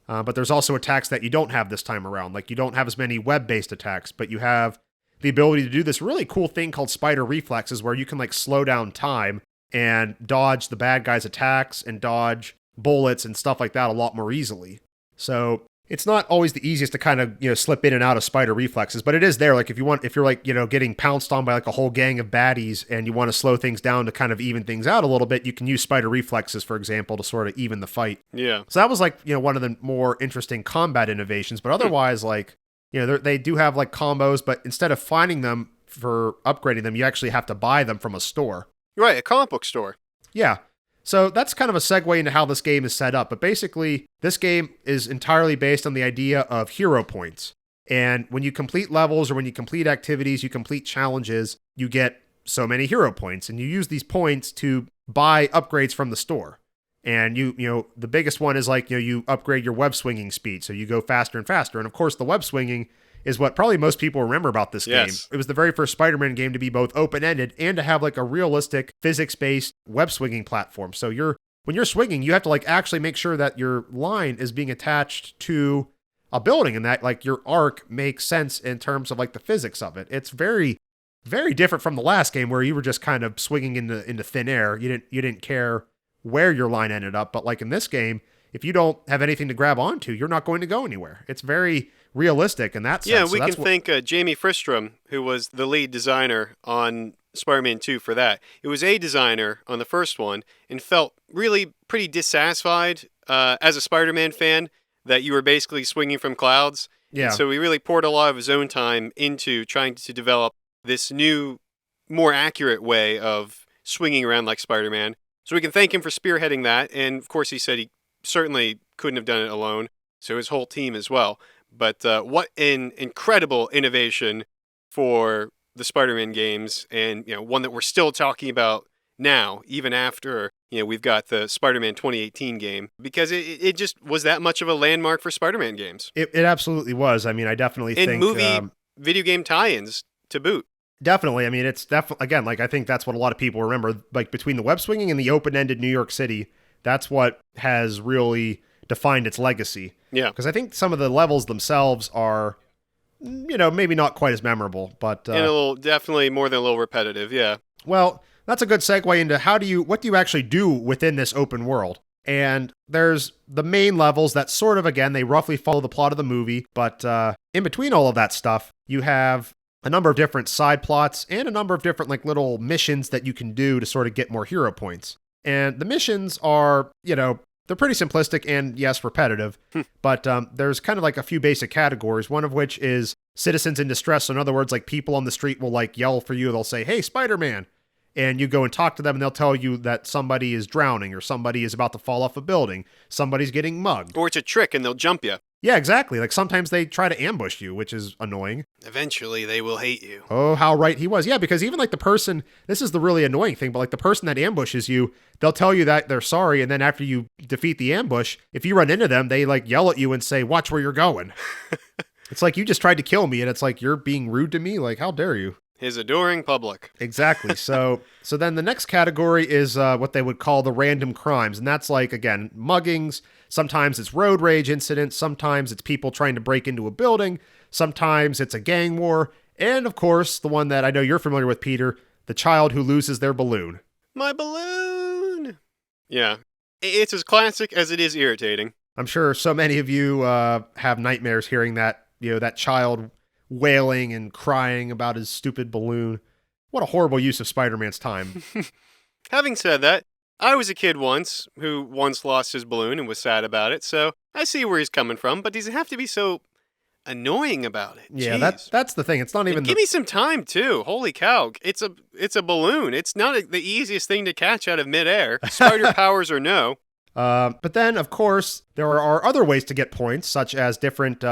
But there's also attacks that you don't have this time around. You don't have as many web-based attacks, but you have the ability to do this really cool thing called spider reflexes, where you can slow down time and dodge the bad guys' attacks and dodge bullets and stuff like that a lot more easily. So it's not always the easiest to kind of, slip in and out of spider reflexes, but it is there. If you're getting pounced on by a whole gang of baddies and you want to slow things down to kind of even things out a little bit, you can use spider reflexes, for example, to sort of even the fight. Yeah. So that was one of the more interesting combat innovations, but otherwise, they do have combos, but instead of finding them for upgrading them, you actually have to buy them from a store. Right, a comic book store. Yeah. So that's kind of a segue into how this game is set up. But basically, this game is entirely based on the idea of hero points. And when you complete levels or when you complete activities, you complete challenges, you get so many hero points. And you use these points to buy upgrades from the store. And the biggest one is you upgrade your web swinging speed. So you go faster and faster. And of course, the web swinging is what probably most people remember about this game. It was the very first Spider-Man game to be both open-ended and to have a realistic physics-based web swinging platform. So when you're swinging, you have to actually make sure that your line is being attached to a building and that your arc makes sense in terms of the physics of it. It's very, very different from the last game where you were just kind of swinging into thin air. You didn't care where your line ended up, but in this game, if you don't have anything to grab onto, you're not going to go anywhere. It's very realistic in that sense. Yeah, we can thank Jamie Fristrom, who was the lead designer on Spider-Man 2 for that. It was a designer on the first one and felt really pretty dissatisfied as a Spider-Man fan that you were basically swinging from clouds. Yeah. And so he really poured a lot of his own time into trying to develop this new, more accurate way of swinging around like Spider-Man. So we can thank him for spearheading that. And of course, he said he certainly couldn't have done it alone. So his whole team as well. But what an incredible innovation for the Spider-Man games, and one that we're still talking about now, even after we've got the Spider-Man 2018 game, because it just was that much of a landmark for Spider-Man games. It absolutely was. I mean, I definitely think movie video game tie-ins to boot. Definitely. I mean, it's definitely, again, I think that's what a lot of people remember. Between the web swinging and the open-ended New York City, that's what has really defined its legacy. Yeah. Because I think some of the levels themselves are, maybe not quite as memorable, but and definitely more than a little repetitive. Yeah. Well, that's a good segue into what do you actually do within this open world? And there's the main levels that sort of, again, they roughly follow the plot of the movie, but in between all of that stuff, you have a number of different side plots and a number of different little missions that you can do to sort of get more hero points. And the missions are, they're pretty simplistic and, yes, repetitive, but there's kind of a few basic categories, one of which is citizens in distress. So in other words, people on the street will yell for you. They'll say, "Hey, Spider-Man." And you go and talk to them and they'll tell you that somebody is drowning or somebody is about to fall off a building. Somebody's getting mugged. Or it's a trick and they'll jump you. Yeah, exactly. Like sometimes they try to ambush you, which is annoying. Eventually, they will hate you. Oh, how right he was. Yeah, because even like the person, this is the really annoying thing, but like the person that ambushes you, they'll tell you that they're sorry. And then after you defeat the ambush, if you run into them, they like yell at you and say, watch where you're going. It's like you just tried to kill me. And it's like, you're being rude to me. Like, how dare you? His adoring public. Exactly. So then the next category is what they would call the random crimes. And that's like, again, muggings. Sometimes it's road rage incidents. Sometimes it's people trying to break into a building. Sometimes it's a gang war. And of course, the one that I know you're familiar with, Peter, the child who loses their balloon. My balloon! Yeah. It's as classic as it is irritating. I'm sure so many of you have nightmares hearing that, that child wailing and crying about his stupid balloon. What a horrible use of Spider-Man's time. Having said that, I was a kid once who once lost his balloon and was sad about it, so I see where he's coming from, but does it have to be so annoying about it? Yeah, Jeez. that's the thing. It's not even Give me some time too. Holy cow. It's a balloon. It's not the easiest thing to catch out of midair. Spider powers or no. But then, of course, there are other ways to get points, such as different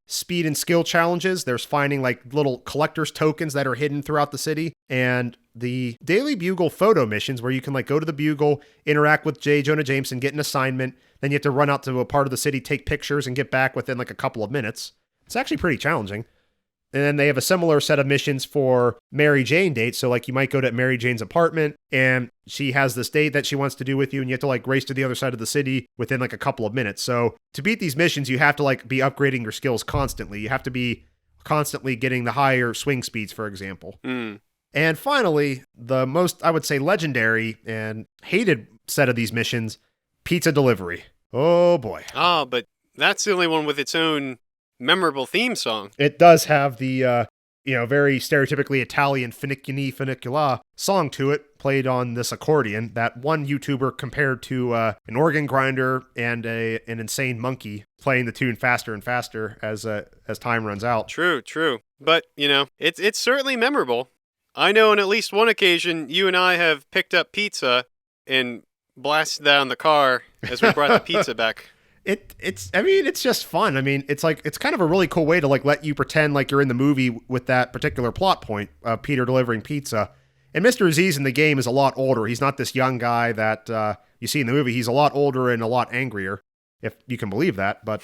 speed and skill challenges. There's finding like little collector's tokens that are hidden throughout the city, and the Daily Bugle photo missions where you can like go to the Bugle, interact with J. Jonah Jameson, get an assignment, then you have to run out to a part of the city, take pictures, and get back within like a couple of minutes. It's actually pretty challenging. And then they have a similar set of missions for Mary Jane dates. So like you might go to Mary Jane's apartment and she has this date that she wants to do with you and you have to like race to the other side of the city within like a couple of minutes. So to beat these missions, you have to like be upgrading your skills constantly. You have to be constantly getting the higher swing speeds, for example. And finally, the most, I would say, legendary and hated set of these missions, pizza delivery. Oh boy. Ah, but that's the only one with its own memorable theme song. It does have the, very stereotypically Italian Finicini Finicula song to it, played on this accordion that one YouTuber compared to an organ grinder and an insane monkey playing the tune faster and faster as time runs out. True. But, it's certainly memorable. I know on at least one occasion, you and I have picked up pizza and blasted that on the car as we brought the pizza back. It's just fun. I mean, it's kind of a really cool way to like let you pretend like you're in the movie with that particular plot point of Peter delivering pizza. And Mr. Aziz in the game is a lot older. He's not this young guy that you see in the movie. He's a lot older and a lot angrier, if you can believe that. But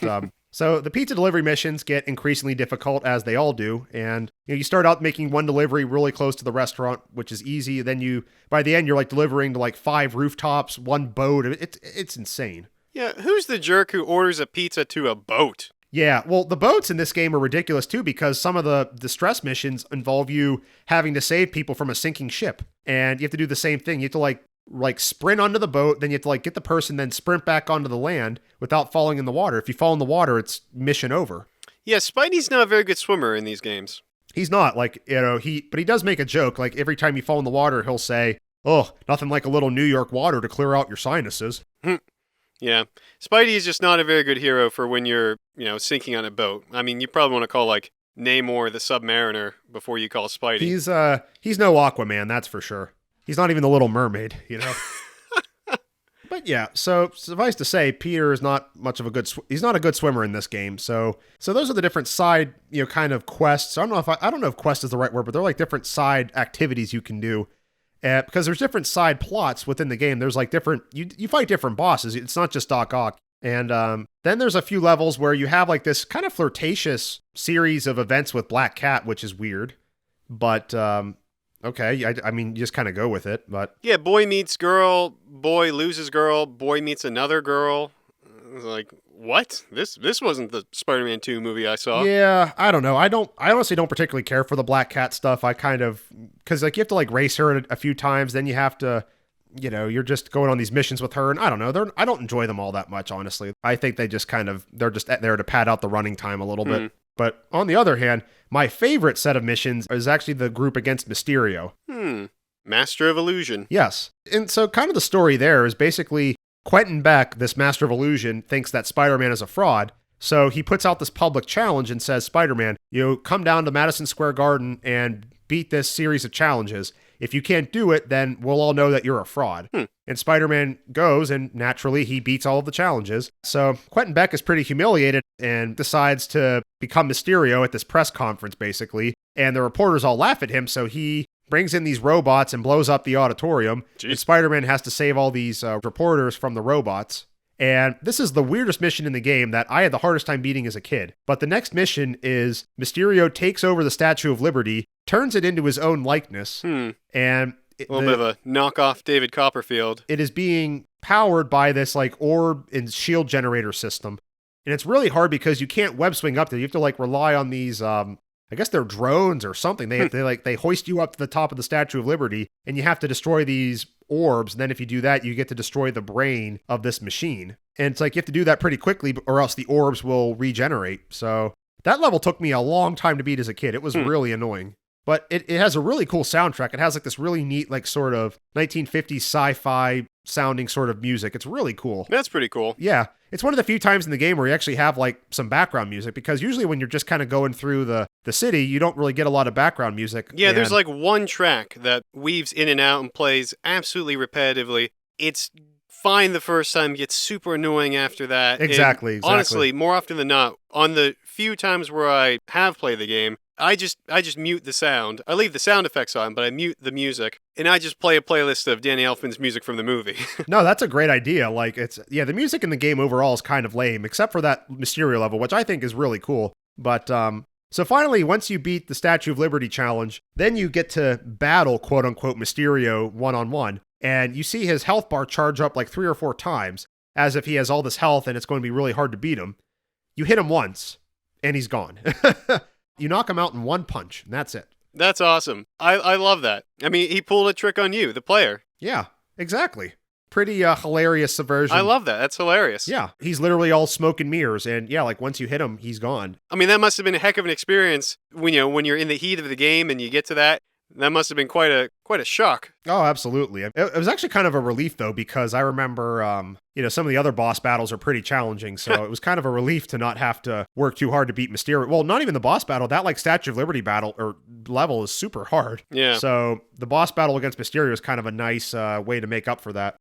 so the pizza delivery missions get increasingly difficult, as they all do. And you start out making one delivery really close to the restaurant, which is easy. Then by the end, you're like delivering to like 5 rooftops, 1 boat. It's insane. Yeah, who's the jerk who orders a pizza to a boat? Yeah, well, the boats in this game are ridiculous too because some of the distress missions involve you having to save people from a sinking ship. And you have to do the same thing. You have to like sprint onto the boat, then you have to like get the person, then sprint back onto the land without falling in the water. If you fall in the water, it's mission over. Yeah, Spidey's not a very good swimmer in these games. He's not, but he does make a joke. Like every time you fall in the water, he'll say, "Oh, nothing like a little New York water to clear out your sinuses." Yeah. Spidey is just not a very good hero for when you're, sinking on a boat. I mean, you probably want to call, like, Namor the Submariner before you call Spidey. He's no Aquaman, that's for sure. He's not even the Little Mermaid, But yeah, so suffice to say, Peter is not much of he's not a good swimmer in this game. So those are the different side, kind of quests. I don't know if quest is the right word, but they're like different side activities you can do. Because there's different side plots within the game. There's like different, you fight different bosses. It's not just Doc Ock. And then there's a few levels where you have like this kind of flirtatious series of events with Black Cat, which is weird. But, okay, I mean, you just kind of go with it. But yeah, boy meets girl, boy loses girl, boy meets another girl. Like, what? This wasn't the Spider-Man 2 movie I saw. Yeah, I don't know. I honestly don't particularly care for the Black Cat stuff. Because like you have to like race her a few times, then you have to, you're just going on these missions with her, and I don't know. I don't enjoy them all that much, honestly. I think they're just there to pad out the running time a little bit. But on the other hand, my favorite set of missions is actually the group against Mysterio. Master of Illusion. Yes. And so kind of the story there is basically Quentin Beck, this master of illusion, thinks that Spider-Man is a fraud. So he puts out this public challenge and says, Spider-Man, come down to Madison Square Garden and beat this series of challenges. if you can't do it, then we'll all know that you're a fraud. And Spider-Man goes, and naturally he beats all of the challenges. So Quentin Beck is pretty humiliated and decides to become Mysterio at this press conference, basically. And the reporters all laugh at him, so he brings in these robots and blows up the auditorium. Jeez. And Spider-Man has to save all these reporters from the robots. And this is the weirdest mission in the game that I had the hardest time beating as a kid. But the next mission is Mysterio takes over the Statue of Liberty, turns it into his own likeness, and a little bit of a knockoff David Copperfield. It is being powered by this like orb and shield generator system. And it's really hard because you can't web swing up there. You have to like rely on these I guess they're drones or something. They hoist you up to the top of the Statue of Liberty, and you have to destroy these orbs. And then if you do that, you get to destroy the brain of this machine. And it's like you have to do that pretty quickly or else the orbs will regenerate. So that level took me a long time to beat as a kid. It was really annoying. But it has a really cool soundtrack. It has like this really neat, like sort of 1950s sci-fi sounding sort of music. It's really cool. That's pretty cool. Yeah. It's one of the few times in the game where you actually have like some background music, because usually when you're just kind of going through the city, you don't really get a lot of background music. Yeah, there's like one track that weaves in and out and plays absolutely repetitively. It's fine the first time, gets super annoying after that. Exactly. Honestly, more often than not, on the few times where I have played the game, I just mute the sound. I leave the sound effects on, but I mute the music, and I just play a playlist of Danny Elfman's music from the movie. No, that's a great idea. Like the music in the game overall is kind of lame, except for that Mysterio level, which I think is really cool. But so finally, once you beat the Statue of Liberty challenge, then you get to battle quote unquote Mysterio one-on-one, and you see his health bar charge up like 3 or 4 times, as if he has all this health and it's going to be really hard to beat him. You hit him once, and he's gone. You knock him out in one punch, and that's it. That's awesome. I love that. I mean, he pulled a trick on you, the player. Yeah, exactly. Pretty hilarious subversion. I love that. That's hilarious. Yeah, he's literally all smoke and mirrors, and yeah, like once you hit him, he's gone. I mean, that must have been a heck of an experience when you're in the heat of the game and you get to that. That must have been quite a shock. Oh, absolutely. It was actually kind of a relief, though, because I remember, some of the other boss battles are pretty challenging, so it was kind of a relief to not have to work too hard to beat Mysterio. Well, not even the boss battle. That, like, Statue of Liberty battle or level is super hard. Yeah. So the boss battle against Mysterio is kind of a nice way to make up for that.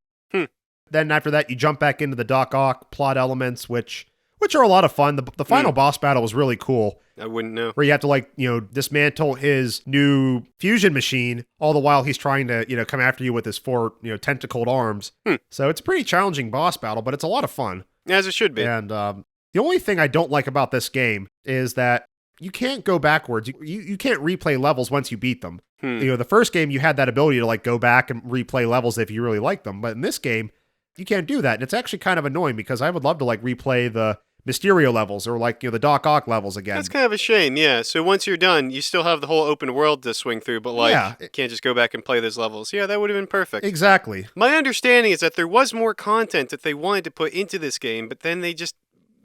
Then after that, you jump back into the Doc Ock plot elements, which are a lot of fun. The final boss battle was really cool. I wouldn't know. Where you have to dismantle his new fusion machine, all the while he's trying to, come after you with his 4, tentacled arms. So it's a pretty challenging boss battle, but it's a lot of fun. As it should be. And the only thing I don't like about this game is that you can't go backwards. You can't replay levels once you beat them. The first game you had that ability to like go back and replay levels if you really like them. But in this game, you can't do that. And it's actually kind of annoying because I would love to like replay the Mysterio levels or like the Doc Ock levels again. That's kind of a shame, yeah. So once you're done, you still have the whole open world to swing through, but you can't just go back and play those levels. Yeah, that would have been perfect. Exactly. My understanding is that there was more content that they wanted to put into this game, but then they just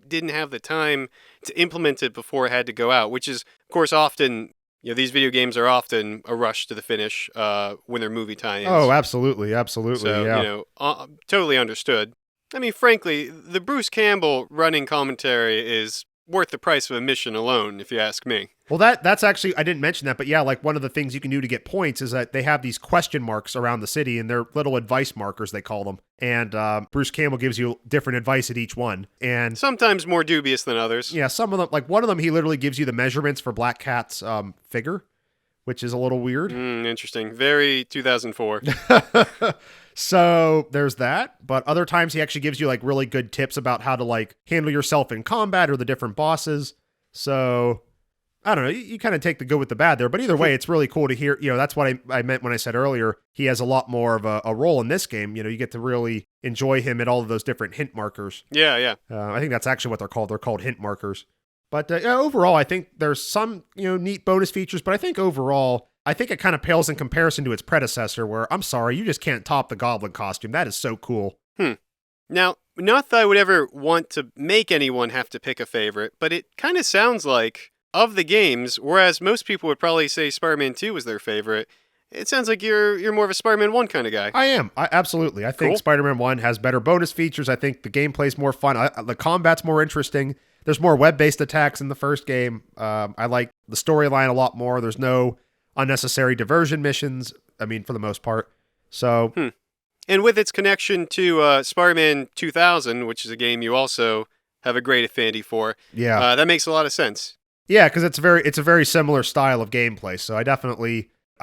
didn't have the time to implement it before it had to go out, which is, of course, often, these video games are often a rush to the finish when they're movie tie-ins. Oh, absolutely. So, yeah. Totally understood. I mean, frankly, the Bruce Campbell running commentary is worth the price of admission alone, if you ask me. Well, that's actually, I didn't mention that, but yeah, like one of the things you can do to get points is that they have these question marks around the city, and they're little advice markers, they call them. And Bruce Campbell gives you different advice at each one. And sometimes more dubious than others. Yeah, some of them, like one of them, he literally gives you the measurements for Black Cat's figure, which is a little weird. Interesting. Very 2004. So there's that, but other times he actually gives you like really good tips about how to like handle yourself in combat or the different bosses. So I don't know, you kind of take the good with the bad there, but either way, it's really cool to hear, that's what I meant when I said earlier, he has a lot more of a role in this game. You get to really enjoy him at all of those different hint markers. Yeah. I think that's actually what they're called. They're called hint markers. But overall, I think there's some, neat bonus features, but I think overall, I think it kind of pales in comparison to its predecessor, where, I'm sorry, you just can't top the Goblin costume. That is so cool. Now, not that I would ever want to make anyone have to pick a favorite, but it kind of sounds like, of the games, whereas most people would probably say Spider-Man 2 was their favorite, it sounds like you're more of a Spider-Man 1 kind of guy. I am. Absolutely. I think Spider-Man 1 has better bonus features. I think the gameplay's more fun. The combat's more interesting. There's more web-based attacks in the first game. I like the storyline a lot more. There's no unnecessary diversion missions. I mean, for the most part. So, And with its connection to Spider-Man 2000, which is a game you also have a great affinity for, yeah. that makes a lot of sense. Yeah, because it's a very similar style of gameplay. So I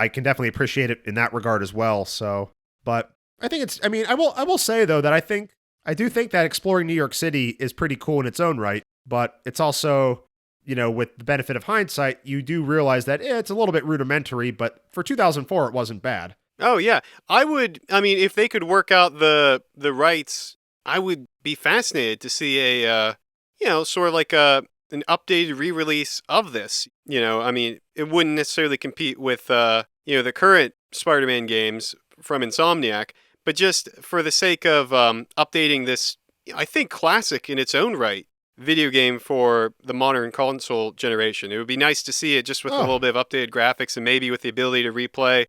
can definitely appreciate it in that regard as well. So, but I think I mean, I will say though that I do think that exploring New York City is pretty cool in its own right, but it's also, with the benefit of hindsight, you do realize that it's a little bit rudimentary, but for 2004, it wasn't bad. Oh yeah, I mean, if they could work out the rights, I would be fascinated to see sort of like an updated re-release of this. I mean, it wouldn't necessarily compete with the current Spider-Man games from Insomniac, but just for the sake of updating this, I think classic in its own right video game for the modern console generation. It would be nice to see it just with a Oh, little bit of updated graphics and maybe with the ability to replay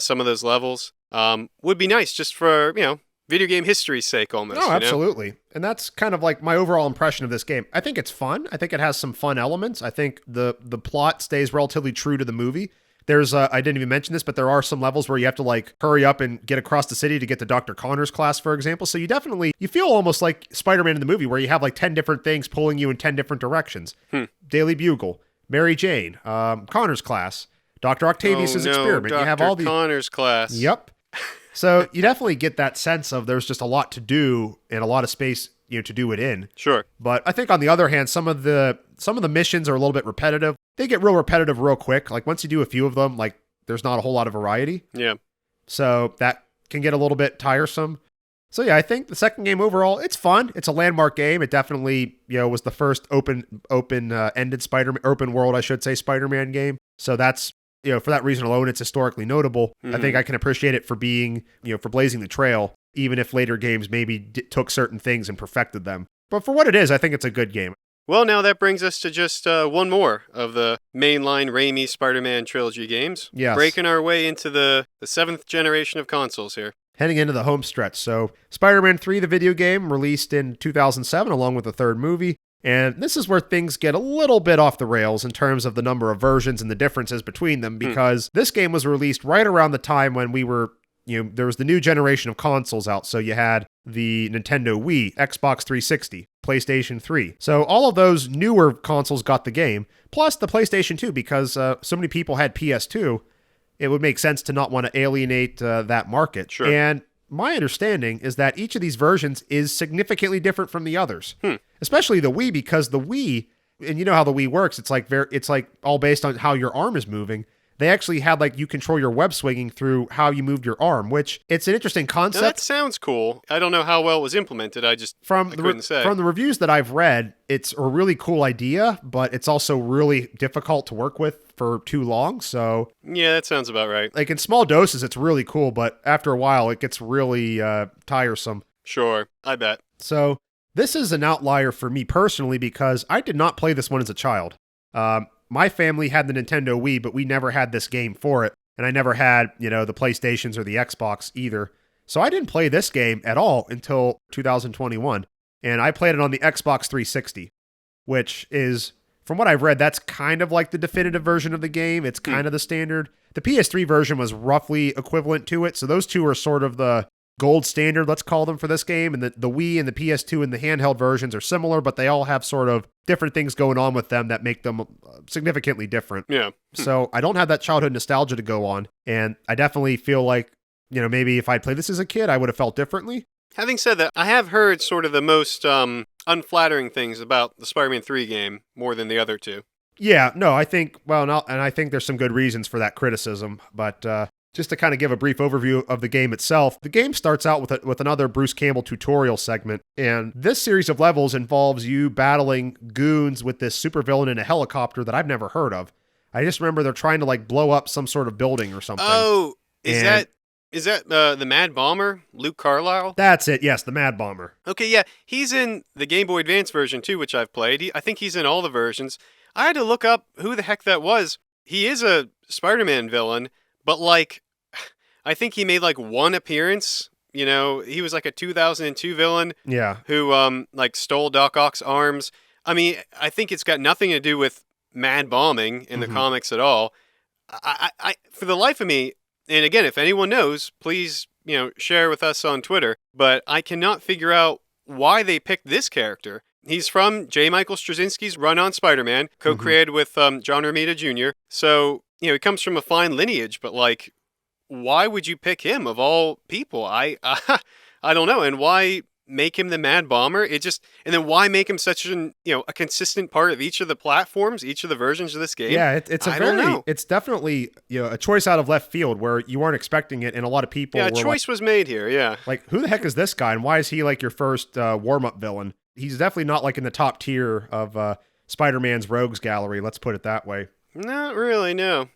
some of those levels. Would be nice just for, video game history's sake almost. no, absolutely. And that's kind of like my overall impression of this game. I think it's fun. I think it has some fun elements. I think the plot stays relatively true to the movie. There's I didn't even mention this, but there are some levels where you have to like hurry up and get across the city to get to Dr. Connor's class, for example. So you feel almost like Spider-Man in the movie where you have like 10 different things pulling you in 10 different directions. Daily Bugle, Mary Jane, Connor's class, Dr. Octavius's experiment. Dr. You have all these Connor's class. Yep. So you definitely get that sense of there's just a lot to do and a lot of space, to do it in. Sure. But I think on the other hand, some of the missions are a little bit repetitive. They get real repetitive real quick. Like once you do a few of them, like there's not a whole lot of variety. Yeah. So that can get a little bit tiresome. So yeah, I think the second game overall, it's fun. It's a landmark game. It definitely, was the first open ended open world, I should say, Spider-Man game. So that's, for that reason alone, it's historically notable. I think I can appreciate it for being, for blazing the trail, even if later games maybe took certain things and perfected them. But for what it is, I think it's a good game. Well, now that brings us to just one more of the mainline Raimi Spider-Man trilogy games. Yes. Breaking our way into the seventh generation of consoles here. Heading into the home stretch. So Spider-Man 3, the video game, released in 2007 along with the third movie. And this is where things get a little bit off the rails in terms of the number of versions and the differences between them, because this game was released right around the time when we were, there was the new generation of consoles out. So you had the Nintendo Wii, Xbox 360, PlayStation 3. So all of those newer consoles got the game, plus the PlayStation 2, because so many people had PS2, it would make sense to not want to alienate that market. Sure. And my understanding is that each of these versions is significantly different from the others, especially the Wii, because the Wii, and you know how the Wii works, it's like all based on how your arm is moving. They actually had like you control your web swinging through how you moved your arm, which it's an interesting concept. Now, that sounds cool. I don't know how well it was implemented. I couldn't say. From the reviews that I've read, it's a really cool idea, but it's also really difficult to work with for too long. So yeah, that sounds about right. Like in small doses, it's really cool, but after a while, it gets really tiresome. Sure, I bet. So this is an outlier for me personally because I did not play this one as a child. My family had the Nintendo Wii, but we never had this game for it. And I never had, the PlayStations or the Xbox either. So I didn't play this game at all until 2021. And I played it on the Xbox 360, which is, from what I've read, that's kind of like the definitive version of the game. It's kind of the standard. The PS3 version was roughly equivalent to it. So those two are sort of the gold standard, let's call them, for this game. And the Wii and the PS2 and the handheld versions are similar, but they all have sort of different things going on with them that make them significantly different. Yeah. So I don't have that childhood nostalgia to go on. And I definitely feel like, maybe if I'd played this as a kid, I would have felt differently. Having said that, I have heard sort of the most unflattering things about the Spider-Man 3 game more than the other two. Yeah, no, I think, and I think there's some good reasons for that criticism, but just to kind of give a brief overview of the game itself, the game starts out with another Bruce Campbell tutorial segment, and this series of levels involves you battling goons with this supervillain in a helicopter that I've never heard of. I just remember they're trying to like blow up some sort of building or something. Oh, is that the Mad Bomber, Luke Carlisle? That's it, yes, the Mad Bomber. Okay, yeah, he's in the Game Boy Advance version too, which I've played. I think he's in all the versions. I had to look up who the heck that was. He is a Spider-Man villain, but like, I think he made like one appearance. He was like a 2002 villain. Yeah. Who like stole Doc Ock's arms. I mean, I think it's got nothing to do with mad bombing in the comics at all. I for the life of me, And again, if anyone knows, please, share with us on Twitter. But I cannot figure out why they picked this character. He's from J. Michael Straczynski's run on Spider-Man, co-created with John Romita Jr. So, he comes from a fine lineage, but like, why would you pick him of all people? I don't know. And why make him the Mad Bomber? And then why make him such a consistent part of each of the platforms, each of the versions of this game? Yeah, I don't know. It's definitely a choice out of left field where you weren't expecting it, and a lot of people. Yeah, a were choice was made here. Yeah, like who the heck is this guy, and why is he like your first warm-up villain? He's definitely not like in the top tier of Spider-Man's rogues gallery. Let's put it that way. Not really, no.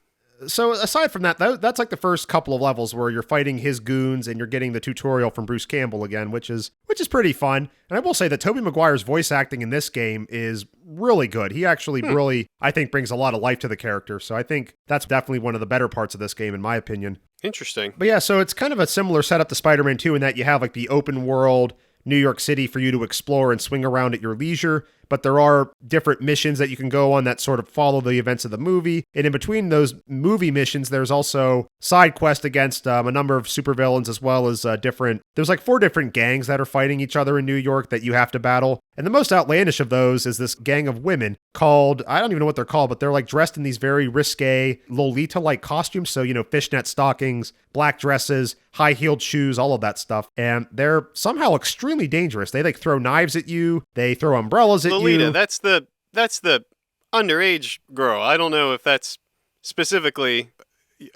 So aside from that, that's like the first couple of levels where you're fighting his goons and you're getting the tutorial from Bruce Campbell again, which is pretty fun. And I will say that Tobey Maguire's voice acting in this game is really good. He actually really, I think, brings a lot of life to the character. So I think that's definitely one of the better parts of this game, in my opinion. Interesting. But yeah, so it's kind of a similar setup to Spider-Man 2 in that you have like the open world New York City for you to explore and swing around at your leisure. But there are different missions that you can go on that sort of follow the events of the movie. And in between those movie missions, there's also side quests against a number of supervillains, as well as there's like 4 different gangs that are fighting each other in New York that you have to battle. And the most outlandish of those is this gang of women called, I don't even know what they're called, but they're like dressed in these very risque Lolita-like costumes. So, fishnet stockings, black dresses, high-heeled shoes, all of that stuff. And they're somehow extremely dangerous. They like throw knives at you. They throw umbrellas at Lolita, you. that's the underage girl. I don't know if that's specifically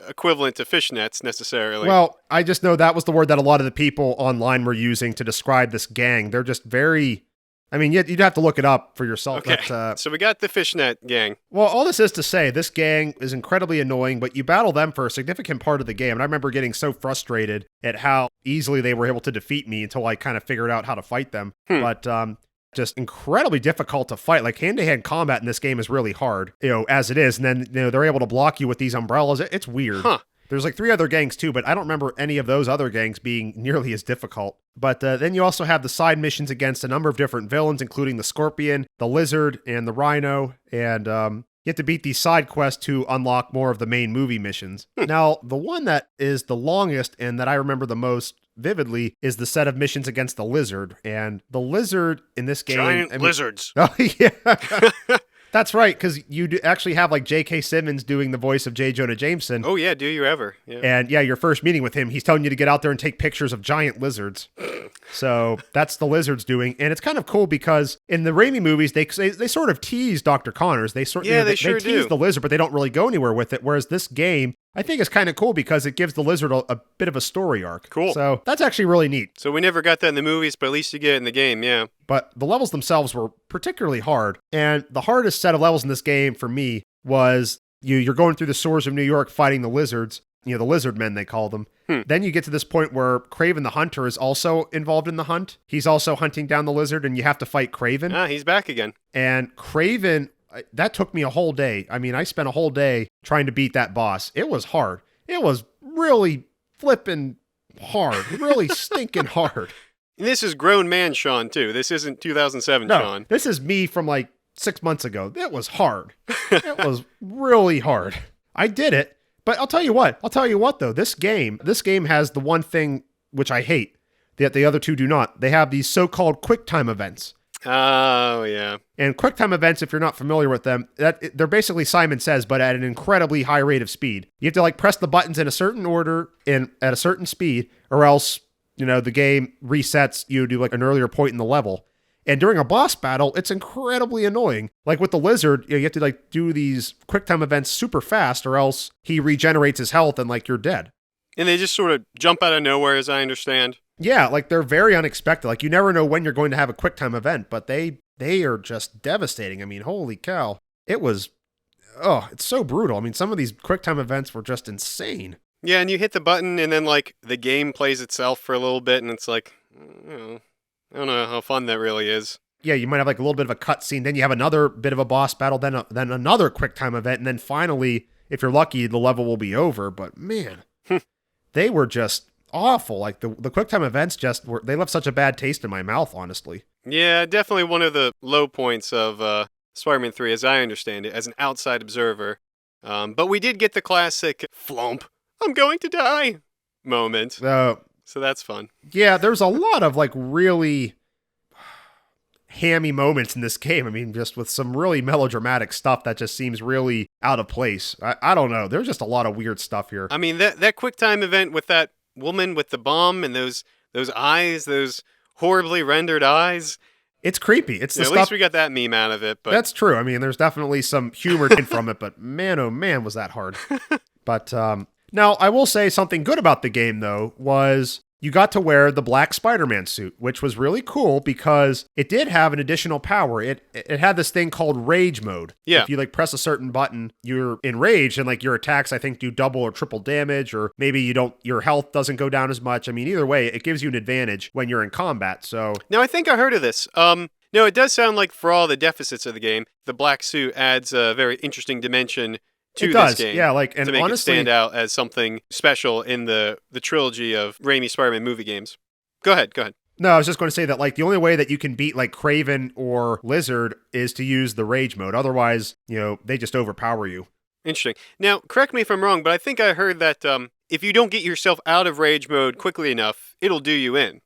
equivalent to fishnets necessarily. Well, I just know that was the word that a lot of the people online were using to describe this gang. They're just very... I mean, you'd have to look it up for yourself. Okay, so we got the fishnet gang. Well, all this is to say, this gang is incredibly annoying, but you battle them for a significant part of the game. And I remember getting so frustrated at how easily they were able to defeat me until I kind of figured out how to fight them. But just incredibly difficult to fight. Like hand-to-hand combat in this game is really hard, as it is. And then they're able to block you with these umbrellas. It's weird. There's like 3 other gangs too, but I don't remember any of those other gangs being nearly as difficult. But then you also have the side missions against a number of different villains, including the Scorpion, the Lizard, and the Rhino. And you have to beat these side quests to unlock more of the main movie missions. Now, the one that is the longest and that I remember the most vividly is the set of missions against the Lizard. And the Lizard in this game... Giant lizards. Oh, yeah. That's right, because you actually have like J.K. Simmons doing the voice of J. Jonah Jameson. Oh, yeah, do you ever? Yeah. And yeah, your first meeting with him, he's telling you to get out there and take pictures of giant lizards. So that's the Lizard's doing. And it's kind of cool because in the Raimi movies, they sort of tease Dr. Connors. They sure do. tease the Lizard, but they don't really go anywhere with it. Whereas this game, I think, is kind of cool because it gives the Lizard a bit of a story arc. Cool. So that's actually really neat. So we never got that in the movies, but at least you get it in the game, yeah. But the levels themselves were particularly hard. And the hardest set of levels in this game for me was you're going through the sewers of New York fighting the lizards, the lizard men, they call them. Then you get to this point where Kraven the Hunter is also involved in the hunt. He's also hunting down the lizard, and you have to fight Kraven. Ah, he's back again. And Kraven, that took me a whole day. I mean, I spent a whole day trying to beat that boss. It was hard. It was really flipping hard, really stinking hard. And this is grown man Sean, too. This isn't 2007 No, Sean. This is me from like 6 months ago. It was hard. It was really hard. I did it. But I'll tell you what, though. This game has the one thing which I hate that the other two do not. They have these so-called QuickTime events. Oh, yeah. And QuickTime events, if you're not familiar with them, they're basically Simon Says, but at an incredibly high rate of speed. You have to like press the buttons in a certain order and at a certain speed, or else, the game resets you to like an earlier point in the level. And during a boss battle, it's incredibly annoying. Like with the lizard, you have to like do these QuickTime events super fast, or else he regenerates his health and like you're dead. And they just sort of jump out of nowhere, as I understand. Yeah, like they're very unexpected. Like you never know when you're going to have a QuickTime event, but they are just devastating. I mean, holy cow. It's so brutal. I mean, some of these QuickTime events were just insane. Yeah, and you hit the button and then like the game plays itself for a little bit and it's like, I don't know how fun that really is. Yeah, you might have like a little bit of a cutscene, then you have another bit of a boss battle, then another QuickTime event, and then finally, if you're lucky, the level will be over. But man, they were just awful. Like the QuickTime events they left such a bad taste in my mouth, honestly. Yeah, definitely one of the low points of Spider-Man 3, as I understand it, as an outside observer. But we did get the classic flump I'm going to die moment. So that's fun. yeah, there's a lot of like really hammy moments in this game. I mean, just with some really melodramatic stuff that just seems really out of place. I don't know. There's just a lot of weird stuff here. I mean, that quick time event with that woman with the bomb and those eyes, those horribly rendered eyes. It's creepy. It's the at stuff. least we got that meme out of it. But that's true. I mean, there's definitely some humor from it, but man, oh man, was that hard. But now, I will say something good about the game, though, was you got to wear the black Spider-Man suit, which was really cool because it did have an additional power. It had this thing called rage mode. Yeah. If you like press a certain button, you're enraged and like your attacks, I think, do double or triple damage, or maybe your health doesn't go down as much. I mean, either way, it gives you an advantage when you're in combat. So now I think I heard of this. No, it does sound like for all the deficits of the game, the black suit adds a very interesting dimension to this game. Yeah, like, and to make honestly, it stand out as something special in the trilogy of Raimi Spider-Man movie games. Go ahead. No, I was just going to say that, like, the only way that you can beat, like, Kraven or Lizard is to use the rage mode. Otherwise, they just overpower you. Interesting. Now, correct me if I'm wrong, but I think I heard that if you don't get yourself out of rage mode quickly enough, it'll do you in.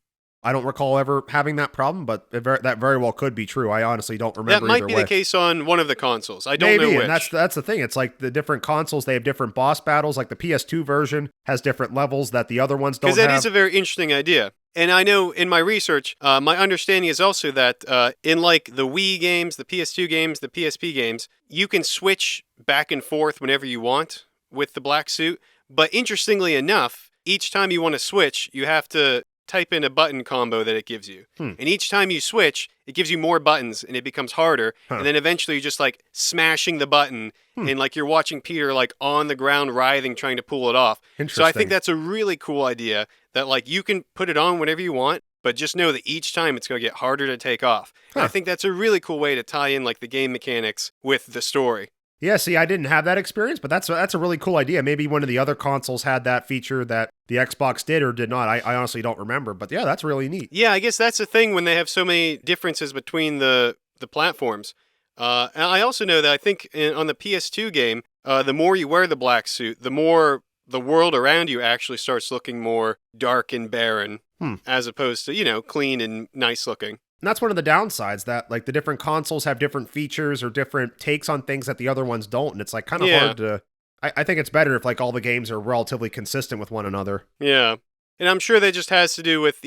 I don't recall ever having that problem, but that very well could be true. I honestly don't remember. That might be the case on one of the consoles. I don't know which. And that's the thing. It's like the different consoles, they have different boss battles. Like the PS2 version has different levels that the other ones don't have. Because that is a very interesting idea. And I know in my research, my understanding is also that in like the Wii games, the PS2 games, the PSP games, you can switch back and forth whenever you want with the black suit. But interestingly enough, each time you want to switch, you have to type in a button combo that it gives you. And each time you switch, it gives you more buttons and it becomes harder. And then eventually you're just like smashing the button and like you're watching Peter like on the ground writhing trying to pull it off. So I think that's a really cool idea that like you can put it on whenever you want, but just know that each time it's going to get harder to take off. And I think that's a really cool way to tie in like the game mechanics with the story. Yeah, see, I didn't have that experience, but that's a really cool idea. Maybe one of the other consoles had that feature that the Xbox did or did not. I honestly don't remember, but yeah, that's really neat. Yeah, I guess that's the thing when they have so many differences between the platforms. And I also know that I think on the PS2 game, the more you wear the black suit, the more the world around you actually starts looking more dark and barren, as opposed to, clean and nice looking. And that's one of the downsides, that like the different consoles have different features or different takes on things that the other ones don't. And it's like kind of hard to, I think it's better if like all the games are relatively consistent with one another. Yeah. And I'm sure that just has to do with,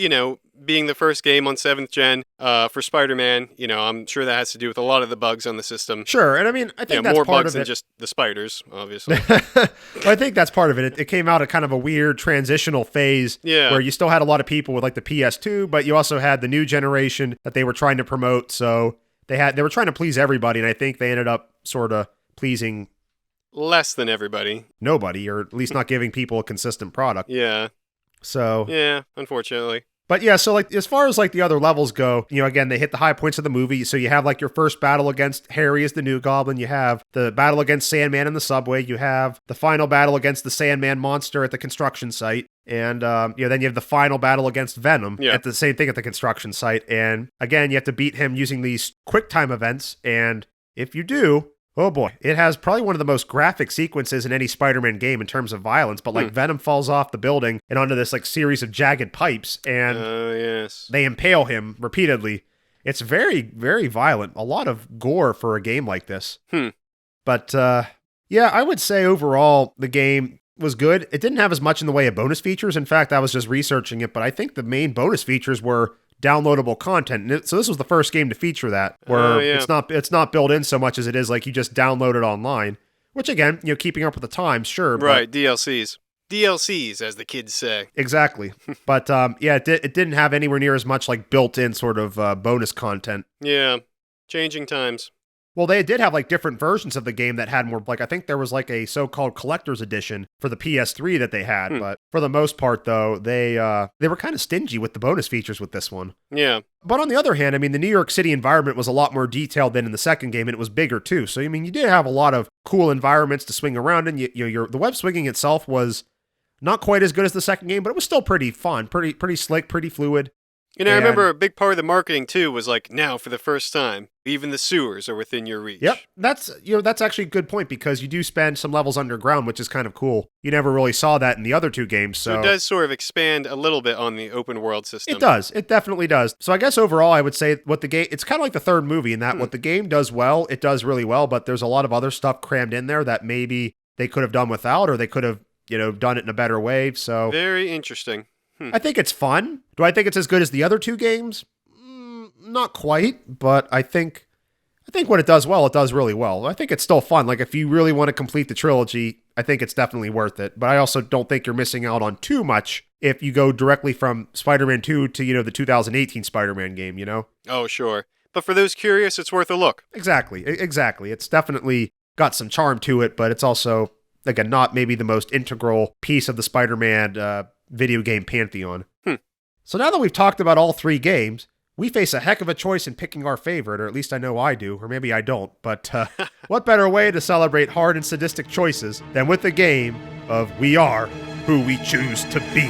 being the first game on 7th gen for Spider-Man. I'm sure that has to do with a lot of the bugs on the system. Sure. And I mean, I think that's more part bugs of it. than just the spiders, obviously. Well, I think that's part of it. It came out at kind of a weird transitional phase where you still had a lot of people with like the PS2, but you also had the new generation that they were trying to promote. So they were trying to please everybody. And I think they ended up sort of pleasing less than everybody. Nobody, or at least not giving people a consistent product. Yeah. So. Yeah, unfortunately. But yeah, so like as far as like the other levels go, again, they hit the high points of the movie. So you have like your first battle against Harry as the New Goblin. You have the battle against Sandman in the subway. You have the final battle against the Sandman monster at the construction site. And then you have the final battle against Venom at the same thing at the construction site. And again, you have to beat him using these quick time events. And if you do, oh boy, it has probably one of the most graphic sequences in any Spider-Man game in terms of violence, but like Venom falls off the building and onto this like series of jagged pipes and they impale him repeatedly. It's very, very violent. A lot of gore for a game like this. But yeah, I would say overall the game was good. It didn't have as much in the way of bonus features. In fact, I was just researching it, but I think the main bonus features were downloadable content. And so this was the first game to feature that, where it's not built in so much as it is like you just download it online, which again, keeping up with the times, sure. Right, DLCs. DLCs, as the kids say. Exactly. But yeah, it didn't have anywhere near as much like built-in sort of bonus content. Yeah, changing times. Well, they did have like different versions of the game that had more, like I think there was like a so-called collector's edition for the PS3 that they had, but for the most part though, they were kind of stingy with the bonus features with this one. Yeah. But on the other hand, I mean, the New York City environment was a lot more detailed than in the second game, and it was bigger too. So I mean, you did have a lot of cool environments to swing around in. The web swinging itself was not quite as good as the second game, but it was still pretty fun, pretty slick, pretty fluid. And I remember a big part of the marketing too was like, now for the first time, even the sewers are within your reach. Yep, that's actually a good point because you do spend some levels underground, which is kind of cool. You never really saw that in the other two games, so it does sort of expand a little bit on the open world system. It does. It definitely does. So I guess overall, I would say what the game, it's kind of like the third movie in that what the game does well, it does really well, but there's a lot of other stuff crammed in there that maybe they could have done without, or they could have, done it in a better way. So very interesting. I think it's fun. Do I think it's as good as the other two games? Not quite, but I think when it does well, it does really well. I think it's still fun. Like if you really want to complete the trilogy, I think it's definitely worth it. But I also don't think you're missing out on too much if you go directly from Spider-Man 2 to, the 2018 Spider-Man game, Oh, sure. But for those curious, it's worth a look. Exactly. It's definitely got some charm to it, but it's also, again, not maybe the most integral piece of the Spider-Man video game pantheon. So now that we've talked about all three games, we face a heck of a choice in picking our favorite, or at least I know I do, or maybe I don't. But what better way to celebrate hard and sadistic choices than with a game of We Are Who We Choose to Be?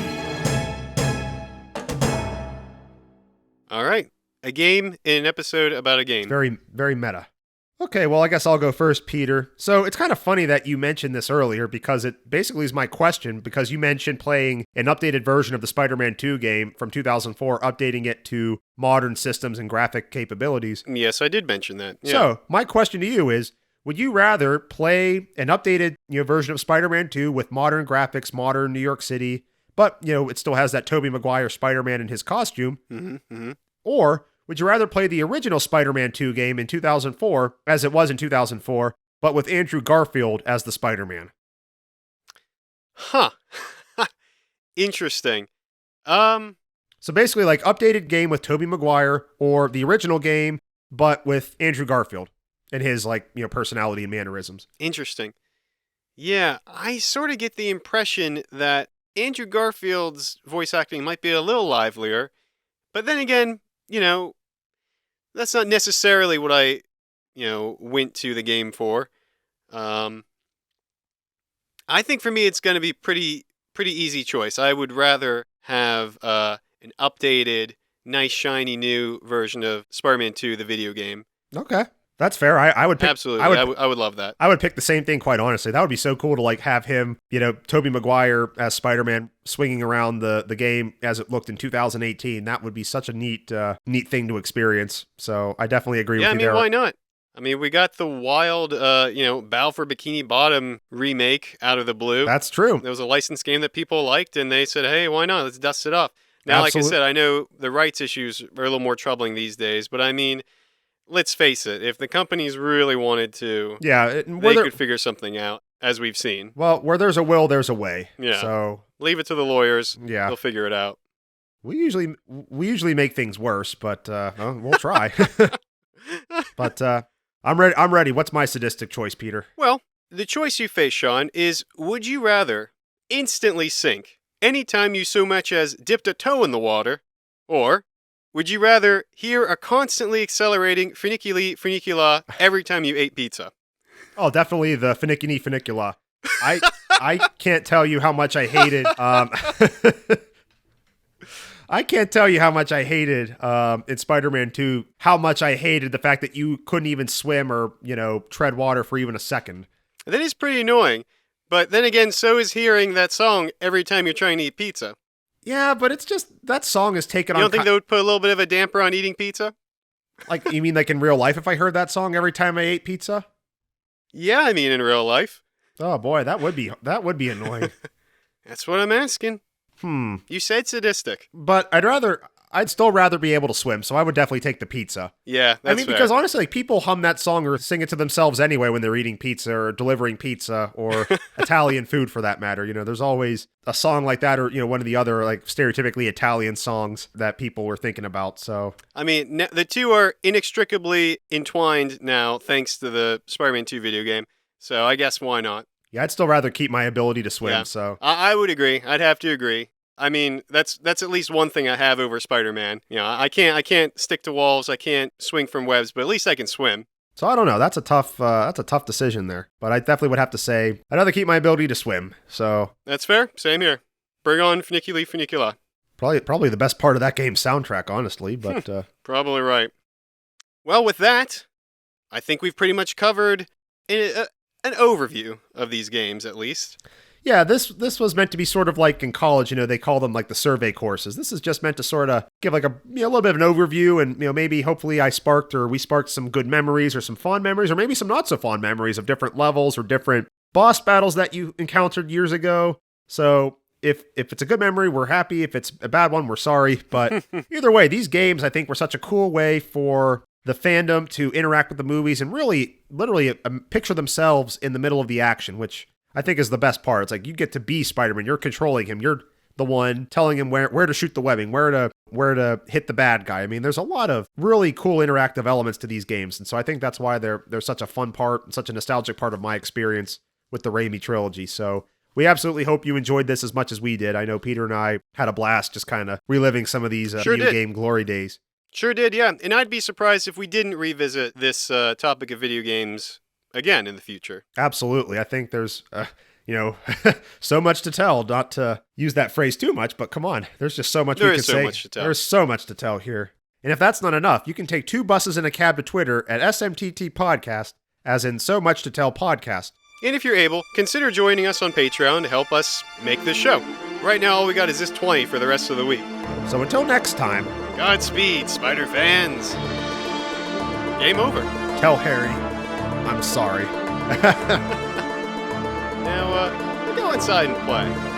All right. A game in an episode about a game. Very, very meta. Okay, well, I guess I'll go first, Peter. So it's kind of funny that you mentioned this earlier because it basically is my question, because you mentioned playing an updated version of the Spider-Man 2 game from 2004, updating it to modern systems and graphic capabilities. Yes, I did mention that. Yeah. So my question to you is, would you rather play an updated version of Spider-Man 2 with modern graphics, modern New York City, but it still has that Tobey Maguire Spider-Man in his costume, or would you rather play the original Spider-Man 2 game in 2004, as it was in 2004, but with Andrew Garfield as the Spider-Man? Huh. Interesting. So basically, like, updated game with Tobey Maguire, or the original game, but with Andrew Garfield and his, personality and mannerisms. Interesting. Yeah, I sort of get the impression that Andrew Garfield's voice acting might be a little livelier, but then again, that's not necessarily what I, went to the game for. I think for me, it's going to be pretty easy choice. I would rather have an updated, nice, shiny, new version of Spider-Man 2, the video game. Okay. That's fair. I would pick, absolutely. I would love that. I would pick the same thing. Quite honestly, that would be so cool to have him, Tobey Maguire as Spider-Man swinging around the game as it looked in 2018. That would be such a neat thing to experience. So I definitely agree with you there. Yeah, why not? I mean, we got the wild, Bow for Bikini Bottom remake out of the blue. That's true. There was a licensed game that people liked, and they said, "Hey, why not? Let's dust it off." Now, Like I said, I know the rights issues are a little more troubling these days, but I mean, let's face it, if the companies really wanted to, they could figure something out, as we've seen. Well, where there's a will, there's a way. Yeah. So leave it to the lawyers. Yeah. They'll figure it out. We usually make things worse, but we'll try. But I'm ready. What's my sadistic choice, Peter? Well, the choice you face, Sean, is would you rather instantly sink anytime you so much as dipped a toe in the water, or would you rather hear a constantly accelerating funicula every time you ate pizza? Oh, definitely the funicula. I can't tell you how much I hated. I can't tell you how much I hated in Spider-Man 2, how much I hated the fact that you couldn't even swim or, tread water for even a second. That is pretty annoying. But then again, so is hearing that song every time you're trying to eat pizza. Yeah, but it's just, that song is taken on... You don't think that would put a little bit of a damper on eating pizza? Like, you mean like in real life if I heard that song every time I ate pizza? Yeah, I mean in real life. Oh boy, that would be annoying. That's what I'm asking. You said sadistic. But I'd still rather be able to swim, so I would definitely take the pizza. Yeah, that's fair. Because honestly, people hum that song or sing it to themselves anyway when they're eating pizza or delivering pizza or Italian food for that matter. There's always a song like that or, one of the other stereotypically Italian songs that people were thinking about. So I mean, the two are inextricably entwined now thanks to the Spider-Man 2 video game. So I guess why not? Yeah, I'd still rather keep my ability to swim. Yeah. So I would agree. I'd have to agree. I mean, that's at least one thing I have over Spider-Man. I can't stick to walls. I can't swing from webs, but at least I can swim. So I don't know. That's a tough decision there. But I definitely would have to say I'd rather keep my ability to swim. So that's fair. Same here. Bring on funicula. Probably the best part of that game's soundtrack, honestly. But Probably right. Well, with that, I think we've pretty much covered an overview of these games, at least. yeah, this was meant to be sort of like in college. They call them like the survey courses. This is just meant to sort of give like a little bit of an overview, and maybe hopefully we sparked some good memories or some fond memories, or maybe some not so fond memories of different levels or different boss battles that you encountered years ago. So if it's a good memory, we're happy. If it's a bad one, we're sorry. But either way, these games I think were such a cool way for the fandom to interact with the movies and really, literally picture themselves in the middle of the action, which I think is the best part. It's like you get to be Spider-Man. You're controlling him. You're the one telling him where to shoot the webbing, where to hit the bad guy. I mean, there's a lot of really cool interactive elements to these games, and so I think that's why they're such a fun part and such a nostalgic part of my experience with the Raimi trilogy. So we absolutely hope you enjoyed this as much as we did. I know Peter and I had a blast just kind of reliving some of these video game glory days. Sure did, yeah. And I'd be surprised if we didn't revisit this topic of video games again in the future. Absolutely. I think there's, so much to tell, not to use that phrase too much, but come on. There's just so much we could say. Much to tell. There's so much to tell here. And if that's not enough, you can take 2 buses and a cab to Twitter at SMTT Podcast, as in So Much to Tell Podcast. And if you're able, consider joining us on Patreon to help us make this show. Right now, all we got is this 20 for the rest of the week. So until next time, Godspeed, Spider fans. Game over. Tell Harry, I'm sorry. Now, go inside and play.